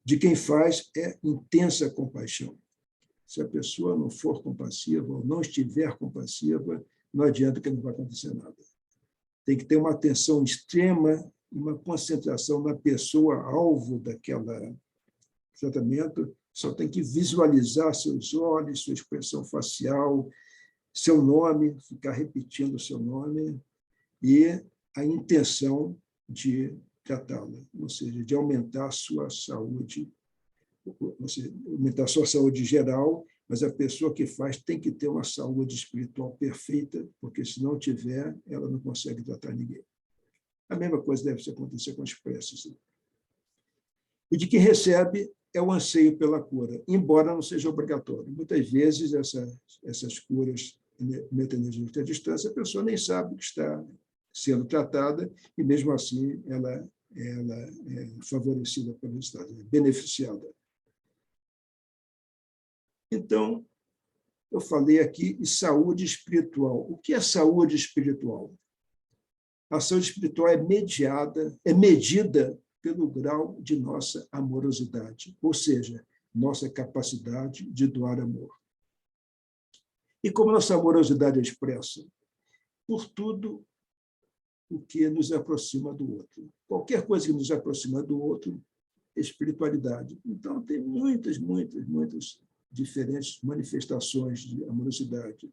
De quem faz é intensa compaixão. Se a pessoa não for compassiva ou não estiver compassiva, não adianta que não vai acontecer nada. Tem que ter uma atenção extrema uma concentração na pessoa alvo daquele tratamento, só tem que visualizar seus olhos, sua expressão facial, seu nome, ficar repetindo o seu nome e a intenção de tratá-la, ou seja, de aumentar a sua saúde, ou seja, aumentar a sua saúde geral, mas a pessoa que faz tem que ter uma saúde espiritual perfeita, porque se não tiver, ela não consegue tratar ninguém. A mesma coisa deve acontecer com as preces. E de quem recebe é o anseio pela cura, embora não seja obrigatório. Muitas vezes, essas curas metaenergéticas à distância, a pessoa nem sabe que está sendo tratada e, mesmo assim, ela é favorecida pelo resultado, é beneficiada. Então, eu falei aqui de saúde espiritual. O que é saúde espiritual? A saúde espiritual é medida pelo grau de nossa amorosidade, ou seja, nossa capacidade de doar amor. E como nossa amorosidade é expressa? Por tudo o que nos aproxima do outro. Qualquer coisa que nos aproxima do outro é espiritualidade. Então, tem muitas diferentes manifestações de amorosidade.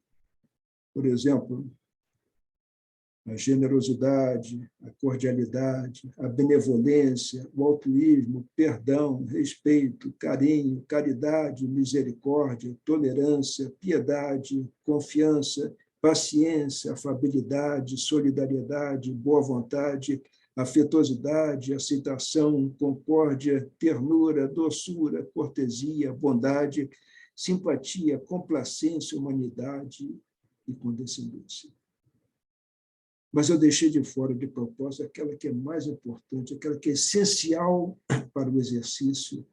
Por exemplo, a generosidade, a cordialidade, a benevolência, o altruísmo, o perdão, respeito, carinho, caridade, misericórdia, tolerância, piedade, confiança, paciência, afabilidade, solidariedade, boa vontade, afetuosidade, aceitação, concórdia, ternura, doçura, cortesia, bondade, simpatia, complacência, humanidade e condescendência. Mas eu deixei de fora de propósito aquela que é mais importante, aquela que é essencial para o exercício,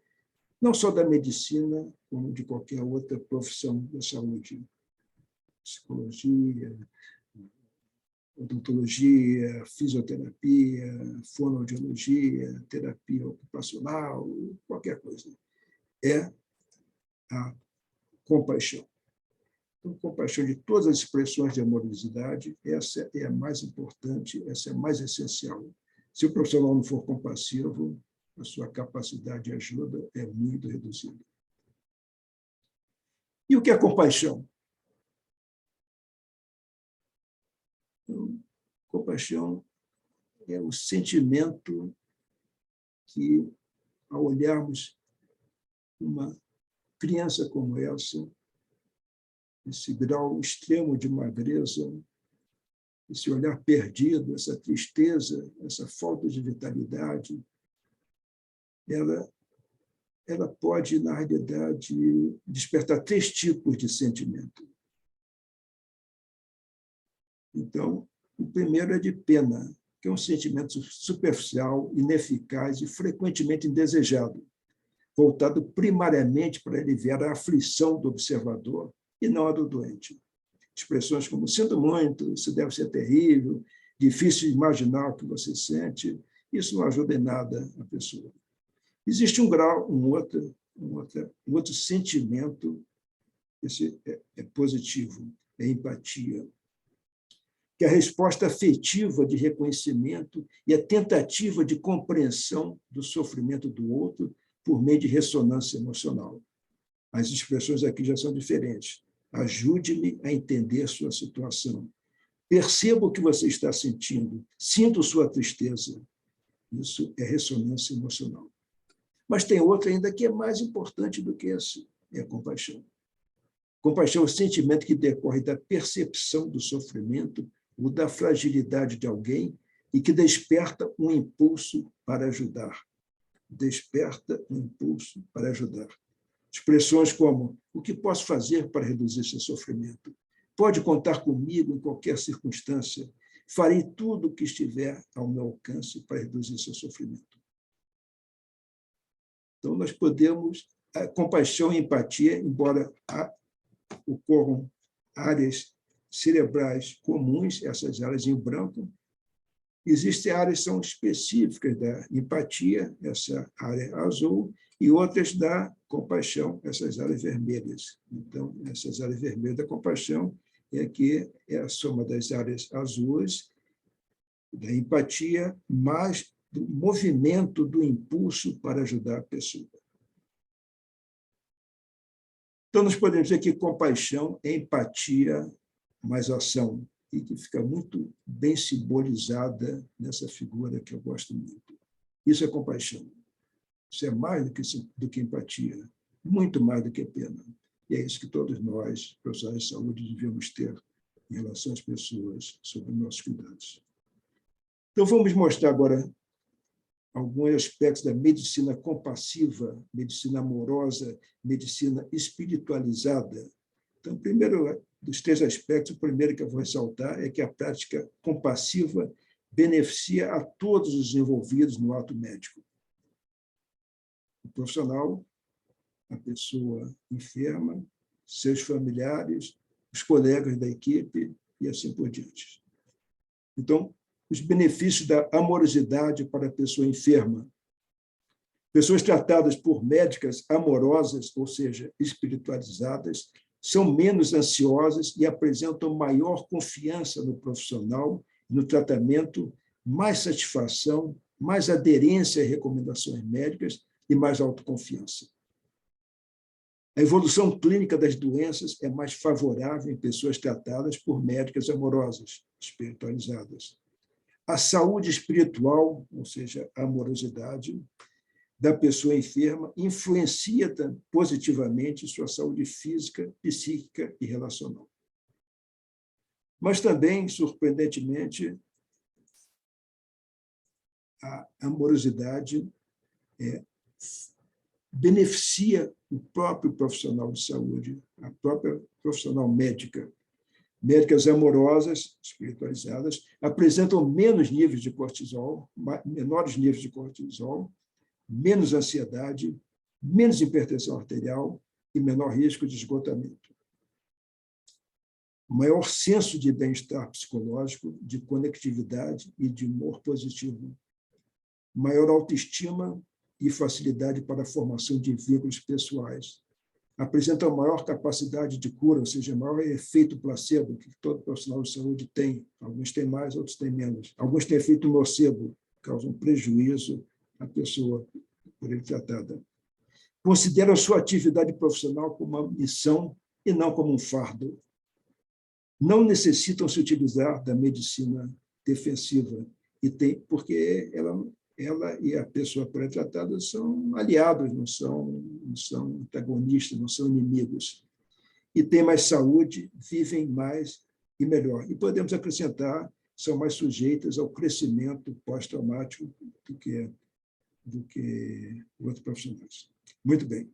não só da medicina, como de qualquer outra profissão da saúde. Psicologia, odontologia, fisioterapia, fonoaudiologia, terapia ocupacional, qualquer coisa. É a compaixão. Então, compaixão de todas as expressões de amorosidade, essa é a mais importante, essa é a mais essencial. Se o profissional não for compassivo, a sua capacidade de ajuda é muito reduzida. E o que é compaixão? Então, compaixão é o sentimento que, ao olharmos uma criança como essa, esse grau extremo de magreza, esse olhar perdido, essa tristeza, essa falta de vitalidade, ela pode, na realidade, despertar 3 tipos de sentimento. Então, o primeiro é de pena, que é um sentimento superficial, ineficaz e frequentemente indesejado, voltado primariamente para aliviar a aflição do observador e não a do doente. Expressões como sinto muito, isso deve ser terrível, difícil de imaginar o que você sente, isso não ajuda em nada a pessoa. Existe um outro sentimento, esse é positivo, é empatia, que é a resposta afetiva de reconhecimento e a tentativa de compreensão do sofrimento do outro por meio de ressonância emocional. As expressões aqui já são diferentes. Ajude-me a entender sua situação. Perceba o que você está sentindo. Sinto sua tristeza. Isso é ressonância emocional. Mas tem outra ainda que é mais importante do que esse, é a compaixão. Compaixão é o sentimento que decorre da percepção do sofrimento ou da fragilidade de alguém e que desperta um impulso para ajudar. Desperta um impulso para ajudar. Expressões como, o que posso fazer para reduzir seu sofrimento? Pode contar comigo em qualquer circunstância. Farei tudo o que estiver ao meu alcance para reduzir seu sofrimento. Então, nós podemos, a compaixão e empatia, embora ocorram áreas cerebrais comuns, essas áreas em branco, existem áreas que são específicas da empatia, essa área azul, e outras da compaixão, essas áreas vermelhas. Então, essas áreas vermelhas da compaixão é a soma das áreas azuis da empatia, mas do movimento, do impulso para ajudar a pessoa. Então, nós podemos dizer que compaixão é empatia mais ação, e que fica muito bem simbolizada nessa figura que eu gosto muito. Isso é compaixão. Isso é mais do que empatia, muito mais do que pena. E é isso que todos nós, profissionais de saúde, devemos ter em relação às pessoas, sobre nossos cuidados. Então, vamos mostrar agora alguns aspectos da medicina compassiva, medicina amorosa, medicina espiritualizada. Então, primeiro, dos 3 aspectos, o primeiro que eu vou ressaltar é que a prática compassiva beneficia a todos os envolvidos no ato médico. O profissional, a pessoa enferma, seus familiares, os colegas da equipe e assim por diante. Então, os benefícios da amorosidade para a pessoa enferma. Pessoas tratadas por médicas amorosas, ou seja, espiritualizadas, são menos ansiosas e apresentam maior confiança no profissional, no tratamento, mais satisfação, mais aderência às recomendações médicas e mais autoconfiança. A evolução clínica das doenças é mais favorável em pessoas tratadas por médicas amorosas, espiritualizadas. A saúde espiritual, ou seja, a amorosidade, da pessoa enferma influencia positivamente sua saúde física, psíquica e relacional. Mas também, surpreendentemente, a amorosidade beneficia o próprio profissional de saúde, a própria profissional médica. Médicas amorosas, espiritualizadas, apresentam menos níveis de cortisol, menores níveis de cortisol, menos ansiedade, menos hipertensão arterial e menor risco de esgotamento. Maior senso de bem-estar psicológico, de conectividade e de humor positivo. Maior autoestima e facilidade para a formação de vínculos pessoais. Apresentam maior capacidade de cura, ou seja, maior efeito placebo, que todo profissional de saúde tem. Alguns têm mais, outros têm menos. Alguns têm efeito nocebo, causam prejuízo à pessoa por ele tratada. Consideram sua atividade profissional como uma missão e não como um fardo. Não necessitam se utilizar da medicina defensiva, porque ela e a pessoa por ele tratada são aliados, não são antagonistas, não são inimigos. E têm mais saúde, vivem mais e melhor. E podemos acrescentar, são mais sujeitas ao crescimento pós-traumático do que outros profissionais. Muito bem.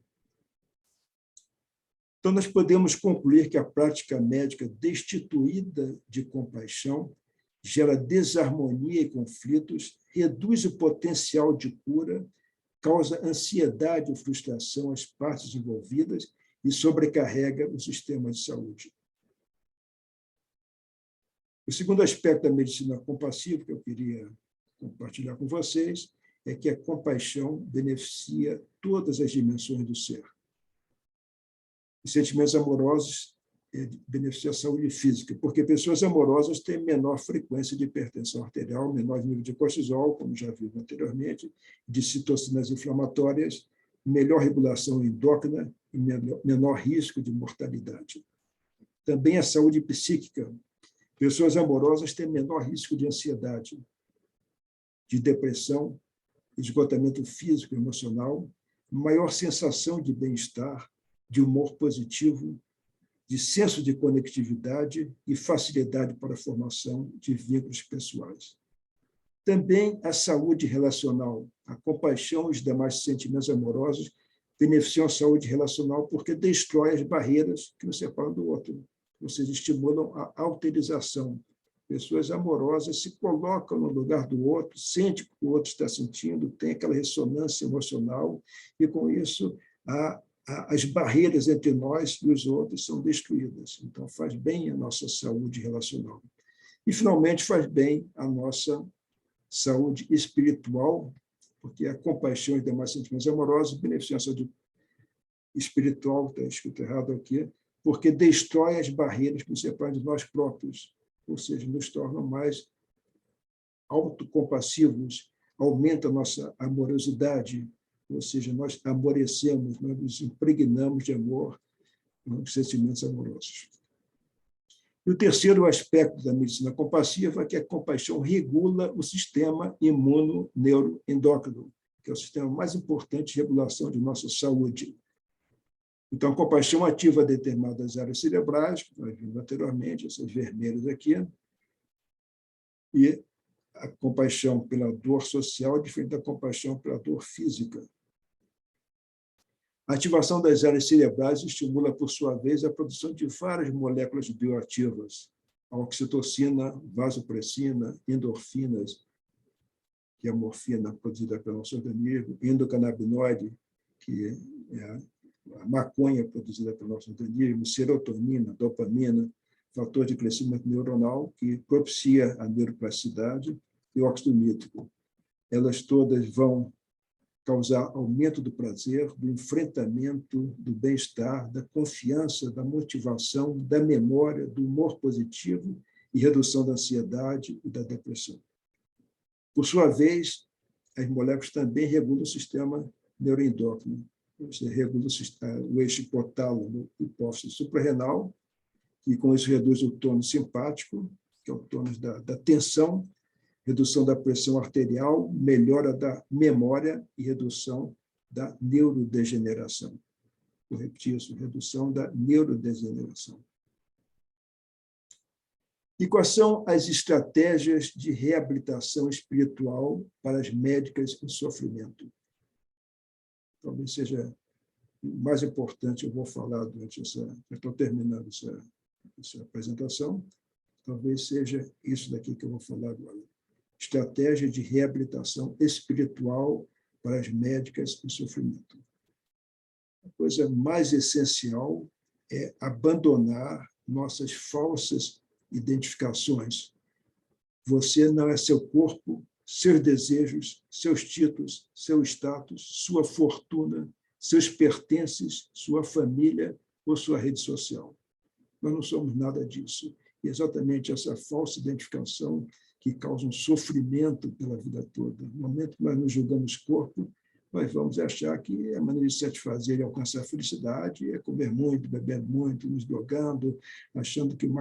Então, nós podemos concluir que a prática médica destituída de compaixão gera desarmonia e conflitos, reduz o potencial de cura, causa ansiedade e frustração às partes envolvidas e sobrecarrega o sistema de saúde. O segundo aspecto da medicina compassiva que eu queria compartilhar com vocês é que a compaixão beneficia todas as dimensões do ser. Os sentimentos amorosos beneficiam a saúde física, porque pessoas amorosas têm menor frequência de hipertensão arterial, menor nível de cortisol, como já vimos anteriormente, de citocinas inflamatórias, melhor regulação endócrina e menor risco de mortalidade. Também a saúde psíquica. Pessoas amorosas têm menor risco de ansiedade, de depressão, esgotamento físico e emocional, maior sensação de bem-estar, de humor positivo, de senso de conectividade e facilidade para a formação de vínculos pessoais. Também a saúde relacional, a compaixão e os demais sentimentos amorosos beneficiam a saúde relacional porque destrói as barreiras que nos separam do outro, ou seja, estimulam a alterização. Pessoas amorosas se colocam no lugar do outro, sentem o que o outro está sentindo, tem aquela ressonância emocional, e com isso as barreiras entre nós e os outros são destruídas. Então, faz bem a nossa saúde relacional. E, finalmente, faz bem a nossa saúde espiritual, porque a compaixão e demais sentimentos amorosos beneficiam a saúde espiritual, está escrito errado aqui, porque destrói as barreiras que nos separam de nós próprios, ou seja, nos tornam mais autocompassivos, aumenta a nossa amorosidade, ou seja, nós amorecemos, nós nos impregnamos de amor, de sentimentos amorosos. E o terceiro aspecto da medicina compassiva é que a compaixão regula o sistema imuno-neuroendócrino, que é o sistema mais importante de regulação de nossa saúde. Então, a compaixão ativa determinadas áreas cerebrais, que nós vimos anteriormente, essas vermelhas aqui, e a compaixão pela dor social é diferente da compaixão pela dor física. A ativação das áreas cerebrais estimula, por sua vez, a produção de várias moléculas bioativas, a oxitocina, vasopressina, endorfinas, que é a morfina produzida pelo nosso organismo, endocannabinoide, que é a maconha produzida pelo nosso organismo, serotonina, dopamina, fator de crescimento neuronal, que propicia a neuroplasticidade, e óxido nítrico. Elas todas vão causar aumento do prazer, do enfrentamento, do bem-estar, da confiança, da motivação, da memória, do humor positivo e redução da ansiedade e da depressão. Por sua vez, as moléculas também regulam o sistema neuroendócrino, regula o eixo hipotálamo, hipófise suprarrenal, e com isso reduz o tônus simpático, que é o tônus da tensão, redução da pressão arterial, melhora da memória e redução da neurodegeneração. Vou repetir isso, redução da neurodegeneração. E quais são as estratégias de reabilitação espiritual para as médicas em sofrimento? Talvez seja o mais importante, eu vou falar durante já estou terminando essa apresentação, talvez seja isso daqui que eu vou falar agora. Estratégia de reabilitação espiritual para as médicas em sofrimento. A coisa mais essencial é abandonar nossas falsas identificações. Você não é seu corpo, seus desejos, seus títulos, seu status, sua fortuna, seus pertences, sua família ou sua rede social. Nós não somos nada disso. E exatamente essa falsa identificação que causa um sofrimento pela vida toda. No momento que nós nos julgamos corpo, nós vamos achar que a maneira de satisfazer e alcançar a felicidade é comer muito, beber muito, nos drogando, achando que o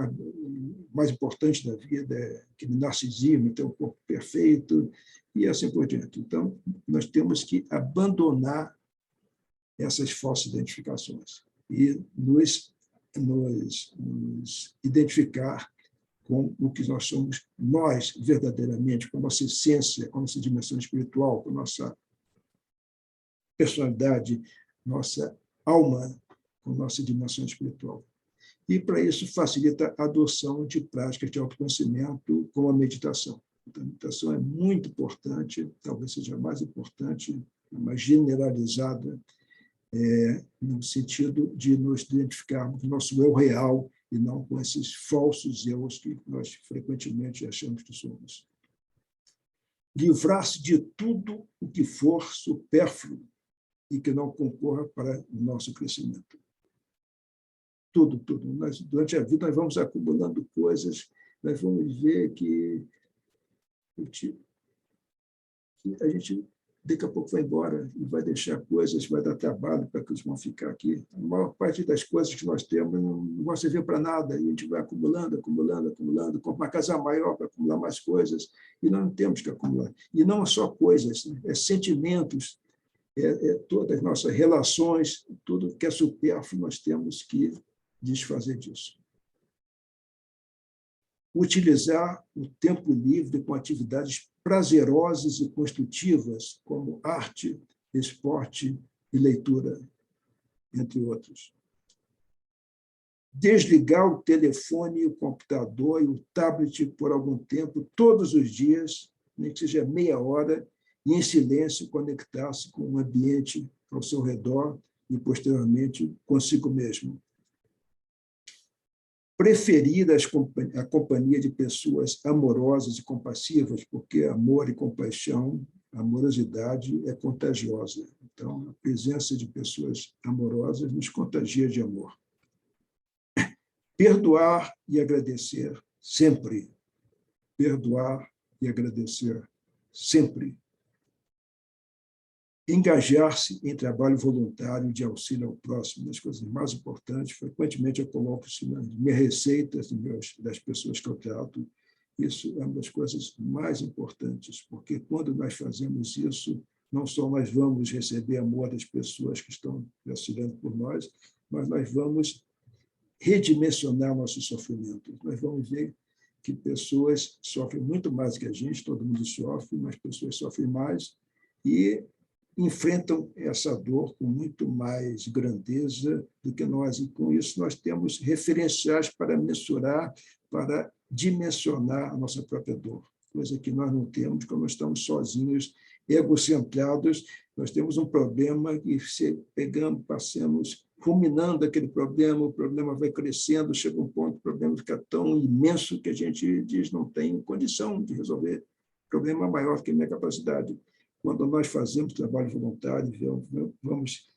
mais importante da vida é aquele narcisismo, ter um corpo perfeito, e assim por diante. Então, nós temos que abandonar essas falsas identificações e nos identificar com o que nós somos, nós, verdadeiramente, com a nossa essência, com a nossa dimensão espiritual, com a nossa personalidade, nossa alma, com a nossa dimensão espiritual. E, para isso, facilita a adoção de práticas de autoconhecimento, como a meditação. Então, a meditação é muito importante, talvez seja a mais importante, mais generalizada, no sentido de nos identificarmos com o nosso eu real, e não com esses falsos eus que nós frequentemente achamos que somos. Livrar-se de tudo o que for supérfluo e que não concorra para o nosso crescimento. Tudo, tudo. Durante a vida, nós vamos acumulando coisas, nós vamos ver que a gente daqui a pouco vai embora e vai deixar coisas, vai dar trabalho para que eles vão ficar aqui. A maior parte das coisas que nós temos não vai servir para nada, e a gente vai acumulando, compra uma casa maior para acumular mais coisas, e nós não temos que acumular. E não só coisas, né? Sentimentos, todas as nossas relações, tudo que é supérfluo, nós temos que desfazer disso. Utilizar o tempo livre com atividades prazerosas e construtivas, como arte, esporte e leitura, entre outros. Desligar o telefone, o computador e o tablet por algum tempo, todos os dias, nem que seja meia hora, e em silêncio conectar-se com o ambiente ao seu redor e, posteriormente, consigo mesmo. Preferir a companhia de pessoas amorosas e compassivas, porque amor e compaixão, amorosidade é contagiosa. Então, a presença de pessoas amorosas nos contagia de amor. Perdoar e agradecer, sempre. Perdoar e agradecer sempre. Engajar-se em trabalho voluntário de auxílio ao próximo, das coisas mais importantes. Frequentemente eu coloco isso nas minhas receitas das pessoas que eu trato. Isso é uma das coisas mais importantes, porque quando nós fazemos isso, não só nós vamos receber amor das pessoas que estão auxiliando por nós, mas nós vamos redimensionar nossos sofrimentos. Nós vamos ver que pessoas sofrem muito mais que a gente, todo mundo sofre, mas pessoas sofrem mais e enfrentam essa dor com muito mais grandeza do que nós. E, com isso, nós temos referenciais para mensurar, para dimensionar a nossa própria dor, coisa que nós não temos quando nós estamos sozinhos, egocentrados. Nós temos um problema que, se pegando, passamos ruminando aquele problema, o problema vai crescendo, chega um ponto, o problema fica tão imenso que a gente diz não tem condição de resolver. O problema é maior que a minha capacidade. Quando nós fazemos trabalho voluntário, vamos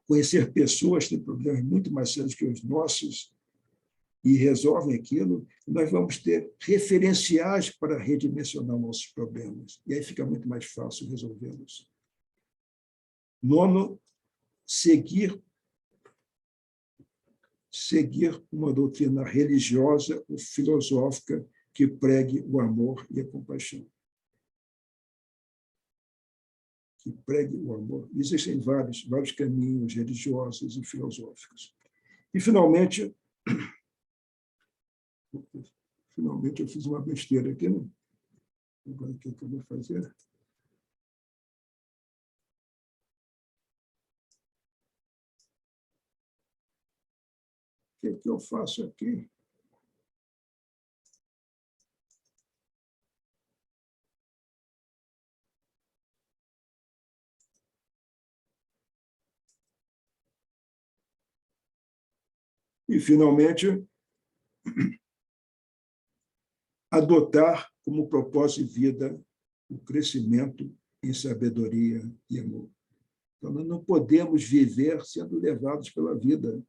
conhecer pessoas que têm problemas muito mais sérios que os nossos e resolvem aquilo, nós vamos ter referenciais para redimensionar nossos problemas. E aí fica muito mais fácil resolvê-los. 9, seguir uma doutrina religiosa ou filosófica que pregue o amor e a compaixão. Que pregue o amor. Existem vários caminhos religiosos e filosóficos. E, finalmente eu fiz uma besteira aqui, né? Agora, o que eu vou fazer? O que eu faço aqui? E, finalmente, adotar como propósito de vida o crescimento em sabedoria e amor. Então, nós não podemos viver sendo levados pela vida.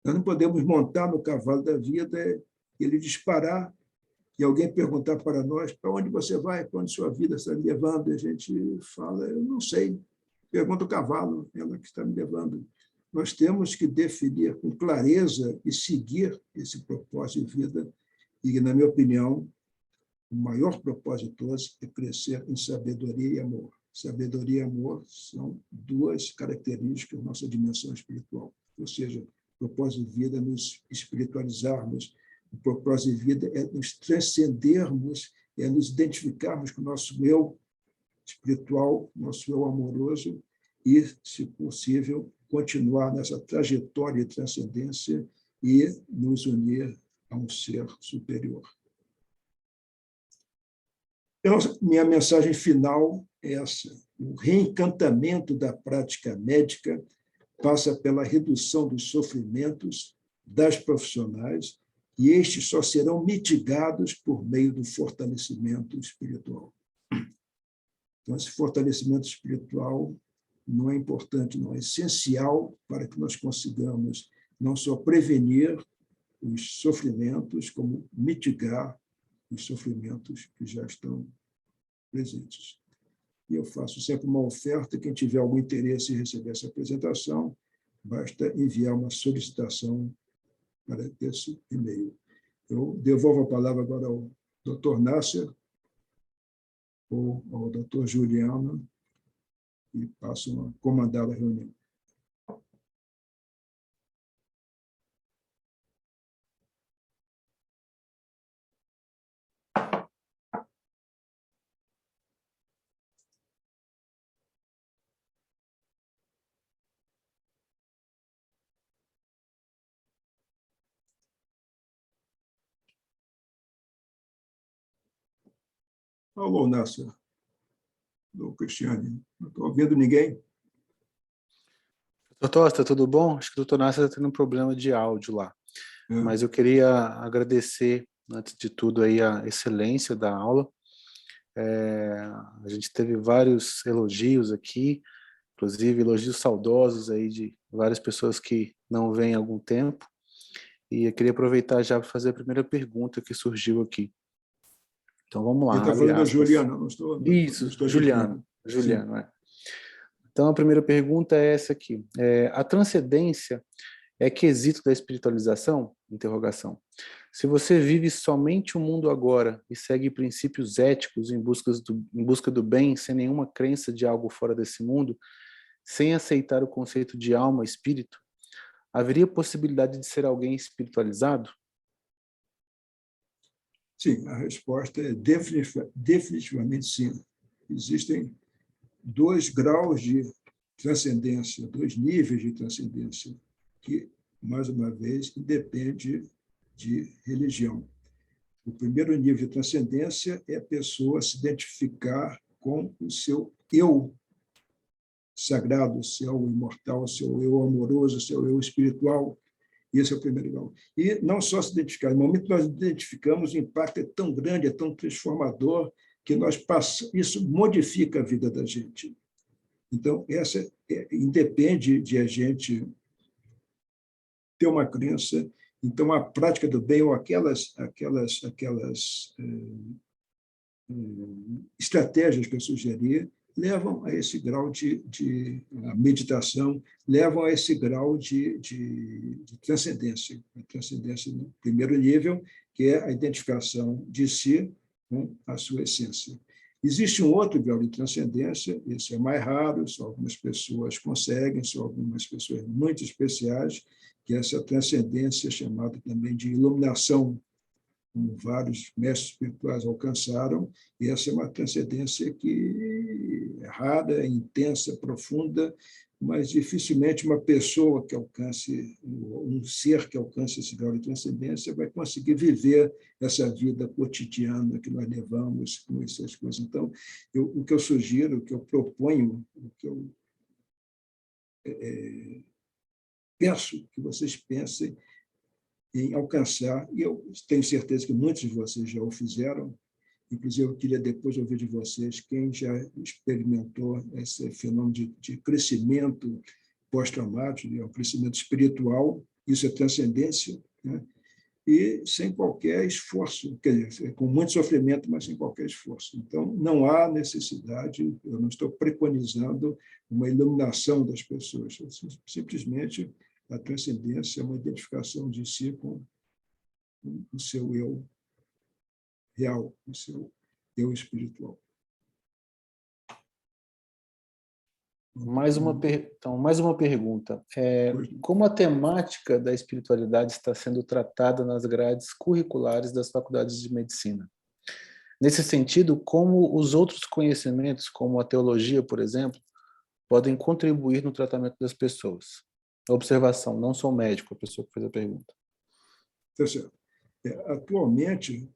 Nós não podemos montar no cavalo da vida, ele disparar, e alguém perguntar para nós, para onde você vai, para onde sua vida está me levando? E a gente fala, eu não sei. Pergunta o cavalo, ela que está me levando. Nós temos que definir com clareza e seguir esse propósito de vida. E, na minha opinião, o maior propósito de todos é crescer em sabedoria e amor. Sabedoria e amor são duas características da nossa dimensão espiritual. Ou seja, o propósito de vida é nos espiritualizarmos, o propósito de vida é nos transcendermos, é nos identificarmos com o nosso eu espiritual, nosso eu amoroso, e, se possível, continuar nessa trajetória de transcendência e nos unir a um ser superior. Então, minha mensagem final é essa. O reencantamento da prática médica passa pela redução dos sofrimentos das profissionais e estes só serão mitigados por meio do fortalecimento espiritual. Então, esse fortalecimento espiritual não é importante, não, é essencial para que nós consigamos não só prevenir os sofrimentos, como mitigar os sofrimentos que já estão presentes. E eu faço sempre uma oferta, quem tiver algum interesse em receber essa apresentação, basta enviar uma solicitação para esse e-mail. Eu devolvo a palavra agora ao Dr. Nasser ou ao Dr. Juliano e passo a comandar a reunião. Alô, Nasser. Alô, Cristiane. Não estou ouvindo ninguém? Doutor Tosta, tudo bom? Acho que o doutor Nasser está tendo um problema de áudio lá. Mas eu queria agradecer, antes de tudo, aí a excelência da aula. A gente teve vários elogios aqui, inclusive elogios saudosos aí de várias pessoas que não vêm há algum tempo. E eu queria aproveitar já para fazer a primeira pergunta que surgiu aqui. Então, vamos lá. Ele está falando da Juliana, não estou... Isso, não estou Juliano. Juliano, é. Então, a primeira pergunta é essa aqui. A transcendência é quesito da espiritualização? Interrogação. Se você vive somente o mundo agora e segue princípios éticos em busca do bem, sem nenhuma crença de algo fora desse mundo, sem aceitar o conceito de alma, espírito, haveria possibilidade de ser alguém espiritualizado? Sim, a resposta é definitivamente sim. Existem 2 graus de transcendência, 2 níveis de transcendência, que, mais uma vez, independe de religião. O primeiro nível de transcendência é a pessoa se identificar com o seu eu sagrado, o seu imortal, o seu eu amoroso, o seu eu espiritual. Esse é o primeiro grau. E não só se identificar, no momento que nós identificamos, o impacto é tão grande, é tão transformador, que isso modifica a vida da gente. Então, essa independe de a gente ter uma crença. Então, a prática do bem ou aquelas estratégias que eu sugeri levam a esse grau de meditação, levam a esse grau de transcendência. A transcendência no primeiro nível, que é a identificação de si com a sua essência. Existe um outro grau de transcendência, esse é mais raro, só algumas pessoas conseguem, só algumas pessoas muito especiais, que é essa transcendência chamada também de iluminação, como vários mestres espirituais alcançaram, e essa é uma transcendência que é rara, intensa, profunda, mas dificilmente uma pessoa que alcance, um ser que alcance esse grau de transcendência vai conseguir viver essa vida cotidiana que nós levamos com essas coisas. Então, o que eu sugiro, o que eu proponho, o que eu peço que vocês pensem em alcançar, e eu tenho certeza que muitos de vocês já o fizeram, inclusive eu queria depois ouvir de vocês quem já experimentou esse fenômeno de crescimento pós-traumático, um crescimento espiritual, isso é transcendência, né? E sem qualquer esforço, quer dizer, com muito sofrimento, mas sem qualquer esforço. Então, não há necessidade, eu não estou preconizando uma iluminação das pessoas, simplesmente a transcendência é uma identificação de si com o seu eu real, o seu eu espiritual. Então, mais uma pergunta. Como a temática da espiritualidade está sendo tratada nas grades curriculares das faculdades de medicina? Nesse sentido, como os outros conhecimentos, como a teologia, por exemplo, podem contribuir no tratamento das pessoas? Observação, não sou médico, a pessoa que fez a pergunta. Tá certo. Atualmente,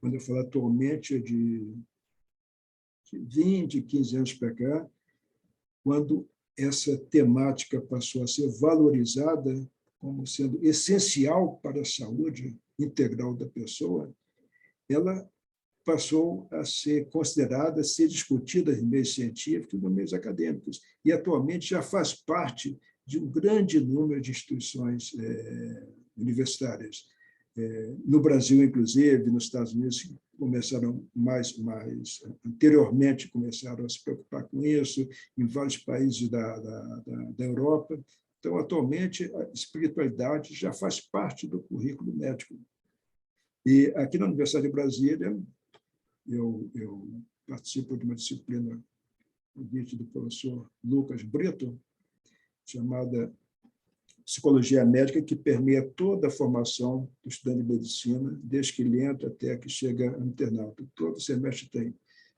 quando eu falo atualmente, é de 20, 15 anos para cá, quando essa temática passou a ser valorizada como sendo essencial para a saúde integral da pessoa, ela passou a ser considerada, a ser discutida em meios científicos e nos meios acadêmicos, e atualmente já faz parte de um grande número de instituições universitárias. No Brasil, inclusive, nos Estados Unidos, começaram mais anteriormente começaram a se preocupar com isso, em vários países da Europa. Então, atualmente, a espiritualidade já faz parte do currículo médico. E aqui na Universidade de Brasília, eu participo de uma disciplina do professor Lucas Brito, chamada Psicologia Médica, que permeia toda a formação do estudante de medicina, desde que ele entra até que chega ao internato. Todo semestre tem.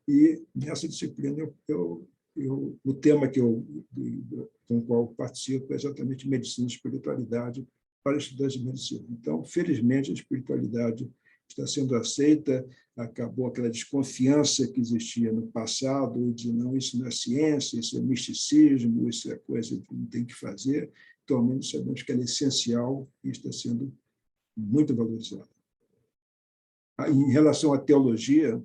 E nessa disciplina, o tema com o qual eu participo é exatamente medicina e espiritualidade para estudantes de medicina. Então, felizmente, a espiritualidade está sendo aceita, acabou aquela desconfiança que existia no passado, de não, isso não é ciência, isso é misticismo, isso é coisa que não tem que fazer. Atualmente sabemos que ela é essencial e está sendo muito valorizada. Em relação à teologia,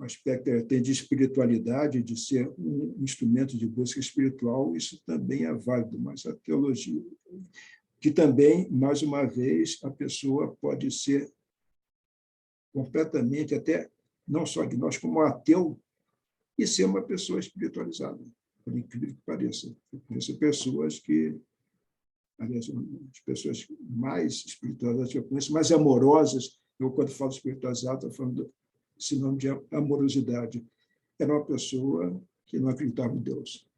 o aspecto até de espiritualidade, de ser um instrumento de busca espiritual, isso também é válido, mas a teologia, que também, mais uma vez, a pessoa pode ser completamente, até não só agnóstico, como ateu, e ser uma pessoa espiritualizada, por incrível que pareça. Eu conheço pessoas que, aliás, as pessoas mais espiritualizadas que eu conheço, mais amorosas, eu, quando falo espiritualizada, estou falando sinônimo de amorosidade. Era uma pessoa que não acreditava em Deus.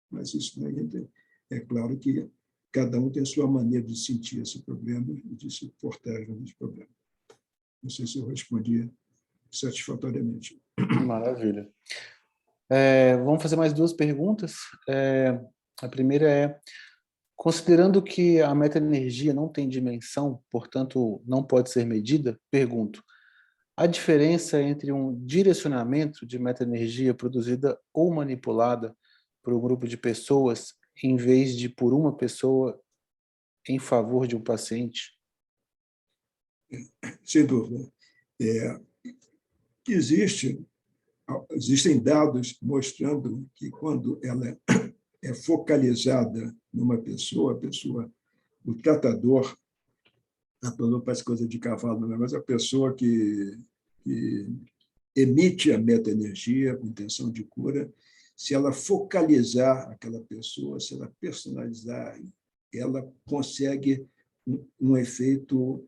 Mas isso ainda é claro que cada um tem a sua maneira de sentir esse problema e de se portar nesse problema. Não sei se eu respondi satisfatoriamente. Maravilha. Vamos fazer mais duas perguntas. A primeira é, considerando que a metaenergia não tem dimensão, portanto, não pode ser medida, pergunto, a diferença entre um direcionamento de metaenergia produzida ou manipulada por um grupo de pessoas, em vez de por uma pessoa em favor de um paciente? Sem dúvida. Existem dados mostrando que quando ela é focalizada numa pessoa, o tratador parece coisa de cavalo, mas a pessoa que emite a meta-energia com intenção de cura, se ela focalizar aquela pessoa, se ela personalizar, ela consegue um efeito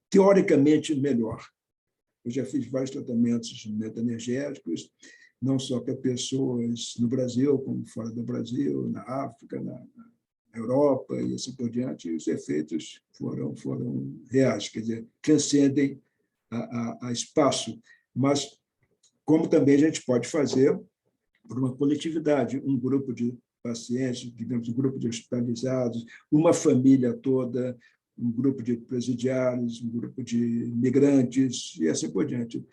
teoricamente melhor. Eu já fiz vários tratamentos meta-energéticos, não só para pessoas no Brasil, como fora do Brasil, na África, na Europa e assim por diante, e os efeitos foram reais, quer dizer, transcendem a espaço. Mas, como também a gente pode fazer por uma coletividade, um grupo de pacientes, digamos, um grupo de hospitalizados, uma família toda, um grupo de presidiários, um grupo de migrantes, e assim por diante.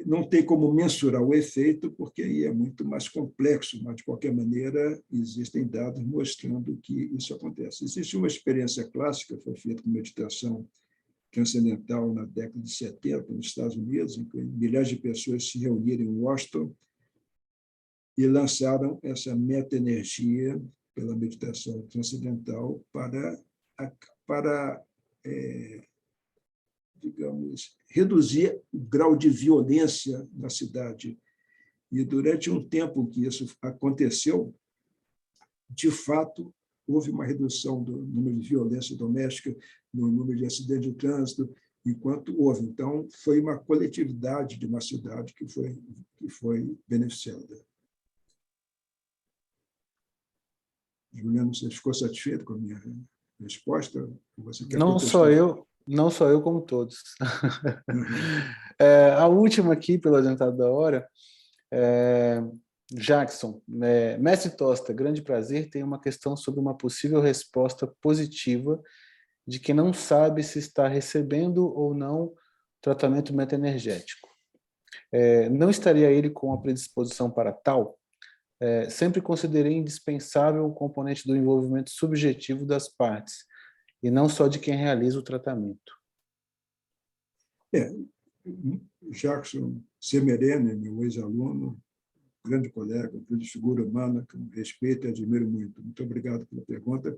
Não tem como mensurar o efeito, porque aí é muito mais complexo, mas, de qualquer maneira, existem dados mostrando que isso acontece. Existe uma experiência clássica, foi feita com meditação transcendental na década de 70, nos Estados Unidos, em que milhares de pessoas se reuniram em Washington e lançaram essa meta-energia pela meditação transcendental para digamos, reduzir o grau de violência na cidade. E durante um tempo que isso aconteceu, de fato, houve uma redução do número de violência doméstica, no número de acidentes de trânsito, enquanto houve. Então, foi uma coletividade de uma cidade que foi beneficiada. Juliano, você ficou satisfeito com a minha resposta? Você quer Não só eu, como todos. Uhum. A última aqui, pelo adiantado da hora, Jackson, mestre Tosta, grande prazer, tem uma questão sobre uma possível resposta positiva de quem não sabe se está recebendo ou não tratamento metaenergético. Não estaria ele com a predisposição para tal? Sempre considerei indispensável o componente do envolvimento subjetivo das partes, e não só de quem realiza o tratamento. Jackson Semerene, meu ex-aluno, grande colega, grande figura humana, que eu respeito e admiro muito. Muito obrigado pela pergunta.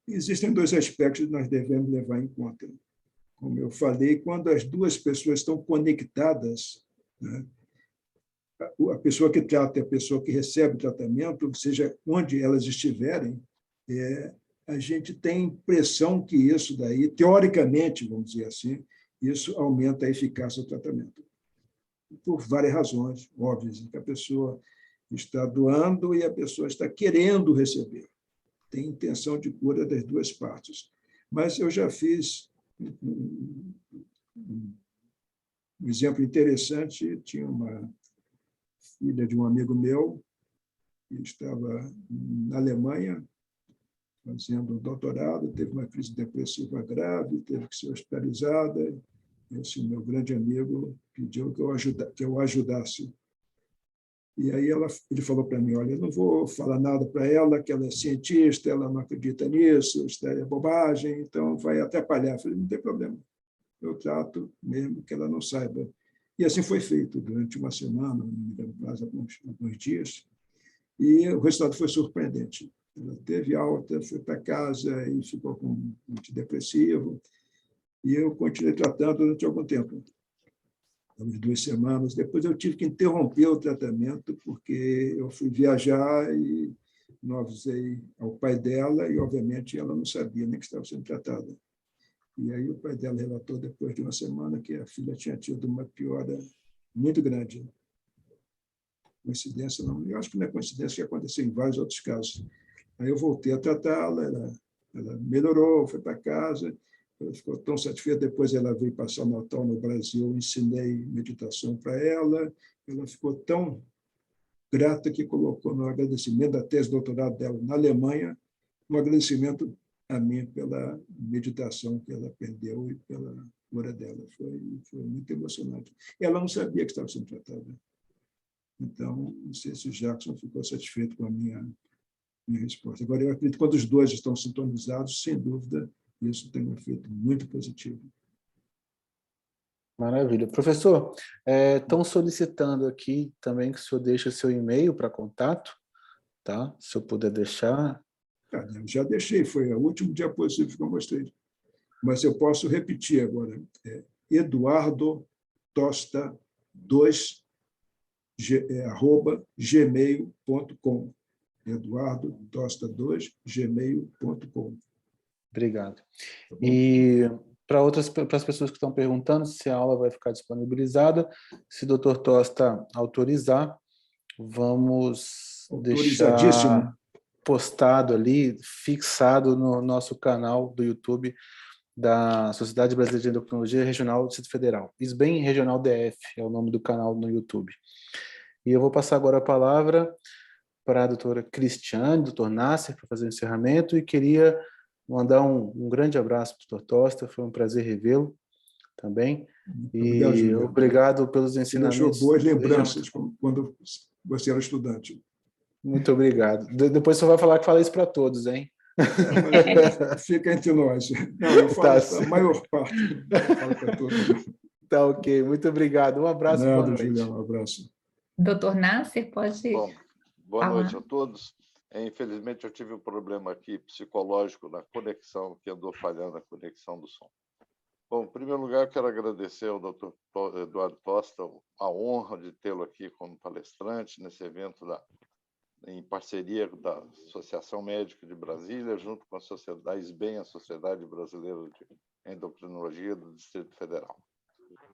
Existem dois aspectos que nós devemos levar em conta. Como eu falei, quando as duas pessoas estão conectadas, né, a pessoa que trata e a pessoa que recebe o tratamento, seja onde elas estiverem, a gente tem a impressão que isso daí, teoricamente, vamos dizer assim, isso aumenta a eficácia do tratamento. Por várias razões óbvias, que a pessoa está doando e a pessoa está querendo receber. Tem intenção de cura das duas partes. Mas eu já fiz um exemplo interessante. Tinha uma filha de um amigo meu que estava na Alemanha fazendo doutorado, teve uma crise depressiva grave, teve que ser hospitalizada. Esse meu grande amigo pediu que eu ajudasse. E aí ele falou para mim, olha, eu não vou falar nada para ela, que ela é cientista, ela não acredita nisso, isso é bobagem, então vai atrapalhar. Eu falei, não tem problema. eu trato mesmo que ela não saiba. E assim foi feito durante uma semana, não me lembro mais, alguns dias, e o resultado foi surpreendente. Ela teve alta, foi para casa e ficou com antidepressivo, e eu continuei tratando durante algum tempo, umas 2 semanas. Depois eu tive que interromper o tratamento, porque eu fui viajar e não avisei ao pai dela, e, obviamente, ela não sabia nem que estava sendo tratada. E aí o pai dela relatou, depois de uma semana, que a filha tinha tido uma piora muito grande. Coincidência não, eu acho que não é coincidência, que aconteceu em vários outros casos. Aí eu voltei a tratá-la, ela melhorou, foi para casa, ela ficou tão satisfeita. Depois ela veio passar o Natal no Brasil, eu ensinei meditação para ela, ela ficou tão grata que colocou no agradecimento da tese de doutorado dela na Alemanha, um agradecimento a mim pela meditação que ela aprendeu e pela cura dela. Foi muito emocionante. Ela não sabia que estava sendo tratada. Então, não sei se o Jackson ficou satisfeito com a minha resposta. Agora, eu acredito que quando os dois estão sintonizados, sem dúvida, isso tem um efeito muito positivo. Maravilha. Professor, estão solicitando aqui também que o senhor deixe o seu e-mail para contato, tá? Se eu puder deixar. Eu já deixei, foi o último diapositivo que eu mostrei. Mas eu posso repetir agora. Eduardo Tosta 2 @gmail.com. Eduardo Tosta 2 @gmail.com. Obrigado. E para as pessoas que estão perguntando se a aula vai ficar disponibilizada, se o Dr. Tosta autorizar, vamos deixar postado ali, fixado no nosso canal do YouTube da Sociedade Brasileira de Endocrinologia Regional do Distrito Federal. SBEM Regional DF é o nome do canal no YouTube. E eu vou passar agora a palavra para a doutora Cristiane, doutor Nasser, para fazer o encerramento, e queria mandar um grande abraço para o Dr. Tosta, foi um prazer revê-lo também. E obrigado pelos ensinamentos. Você deixou boas lembranças quando você era estudante. Muito obrigado. Depois você vai falar que fala isso para todos, hein? Mas fica entre nós. Não, eu falo para a maior parte. Eu falo para todos. Tá ok, muito obrigado. Um abraço, boa noite. Juliana, um abraço. Doutor Nasser, pode... Bom, boa noite a todos. Infelizmente, eu tive um problema aqui psicológico na conexão, que andou falhando a conexão do som. Bom, em primeiro lugar, eu quero agradecer ao Dr. Eduardo Tosta a honra de tê-lo aqui como palestrante nesse evento em parceria da Associação Médica de Brasília, junto com a Sociedade SBEM, a Sociedade Brasileira de Endocrinologia do Distrito Federal.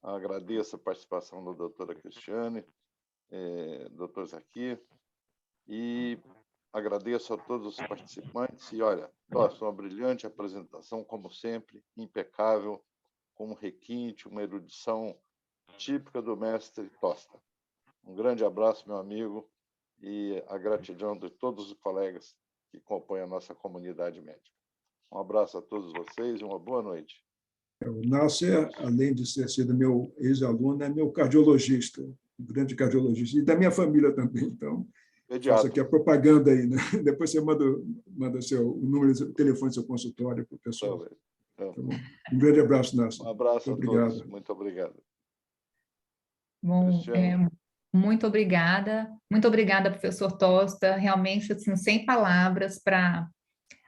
Agradeço a participação da doutora Cristiane, doutor Zaki, e agradeço a todos os participantes. E, olha, Tosta, uma brilhante apresentação, como sempre, impecável, com um requinte, uma erudição típica do mestre Tosta. Um grande abraço, meu amigo, e a gratidão de todos os colegas que compõem a nossa comunidade médica. Um abraço a todos vocês e uma boa noite. O Nasser, além de ter sido meu ex-aluno, é meu cardiologista, um grande cardiologista, e da minha família também. Então, faço aqui a propaganda aí, né? Depois você manda o número de telefone do seu consultório para o pessoal. Tá bom. Um grande abraço, Nasser. Um abraço a todos. Muito obrigado. Bom, muito obrigada. Muito obrigada, professor Tosta. Realmente, assim, sem palavras para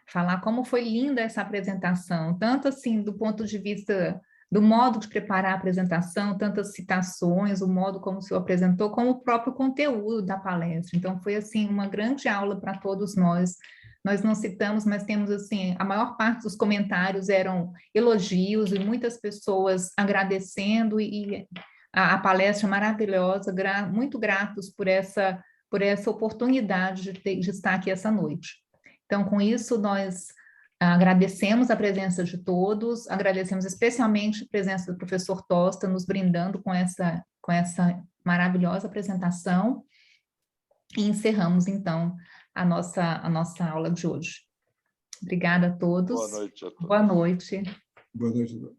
falar como foi linda essa apresentação, tanto assim do ponto de vista do modo de preparar a apresentação, tantas citações, o modo como o senhor apresentou, como o próprio conteúdo da palestra. Então, foi assim uma grande aula para todos nós. Nós não citamos, mas temos assim, a maior parte dos comentários eram elogios e muitas pessoas agradecendo e a palestra maravilhosa, muito gratos por essa oportunidade de estar aqui essa noite. Então, com isso, nós agradecemos a presença de todos, agradecemos especialmente a presença do professor Tosta, nos brindando com essa maravilhosa apresentação, e encerramos, então, a nossa aula de hoje. Obrigada a todos. Boa noite a todos. Boa noite. Boa noite.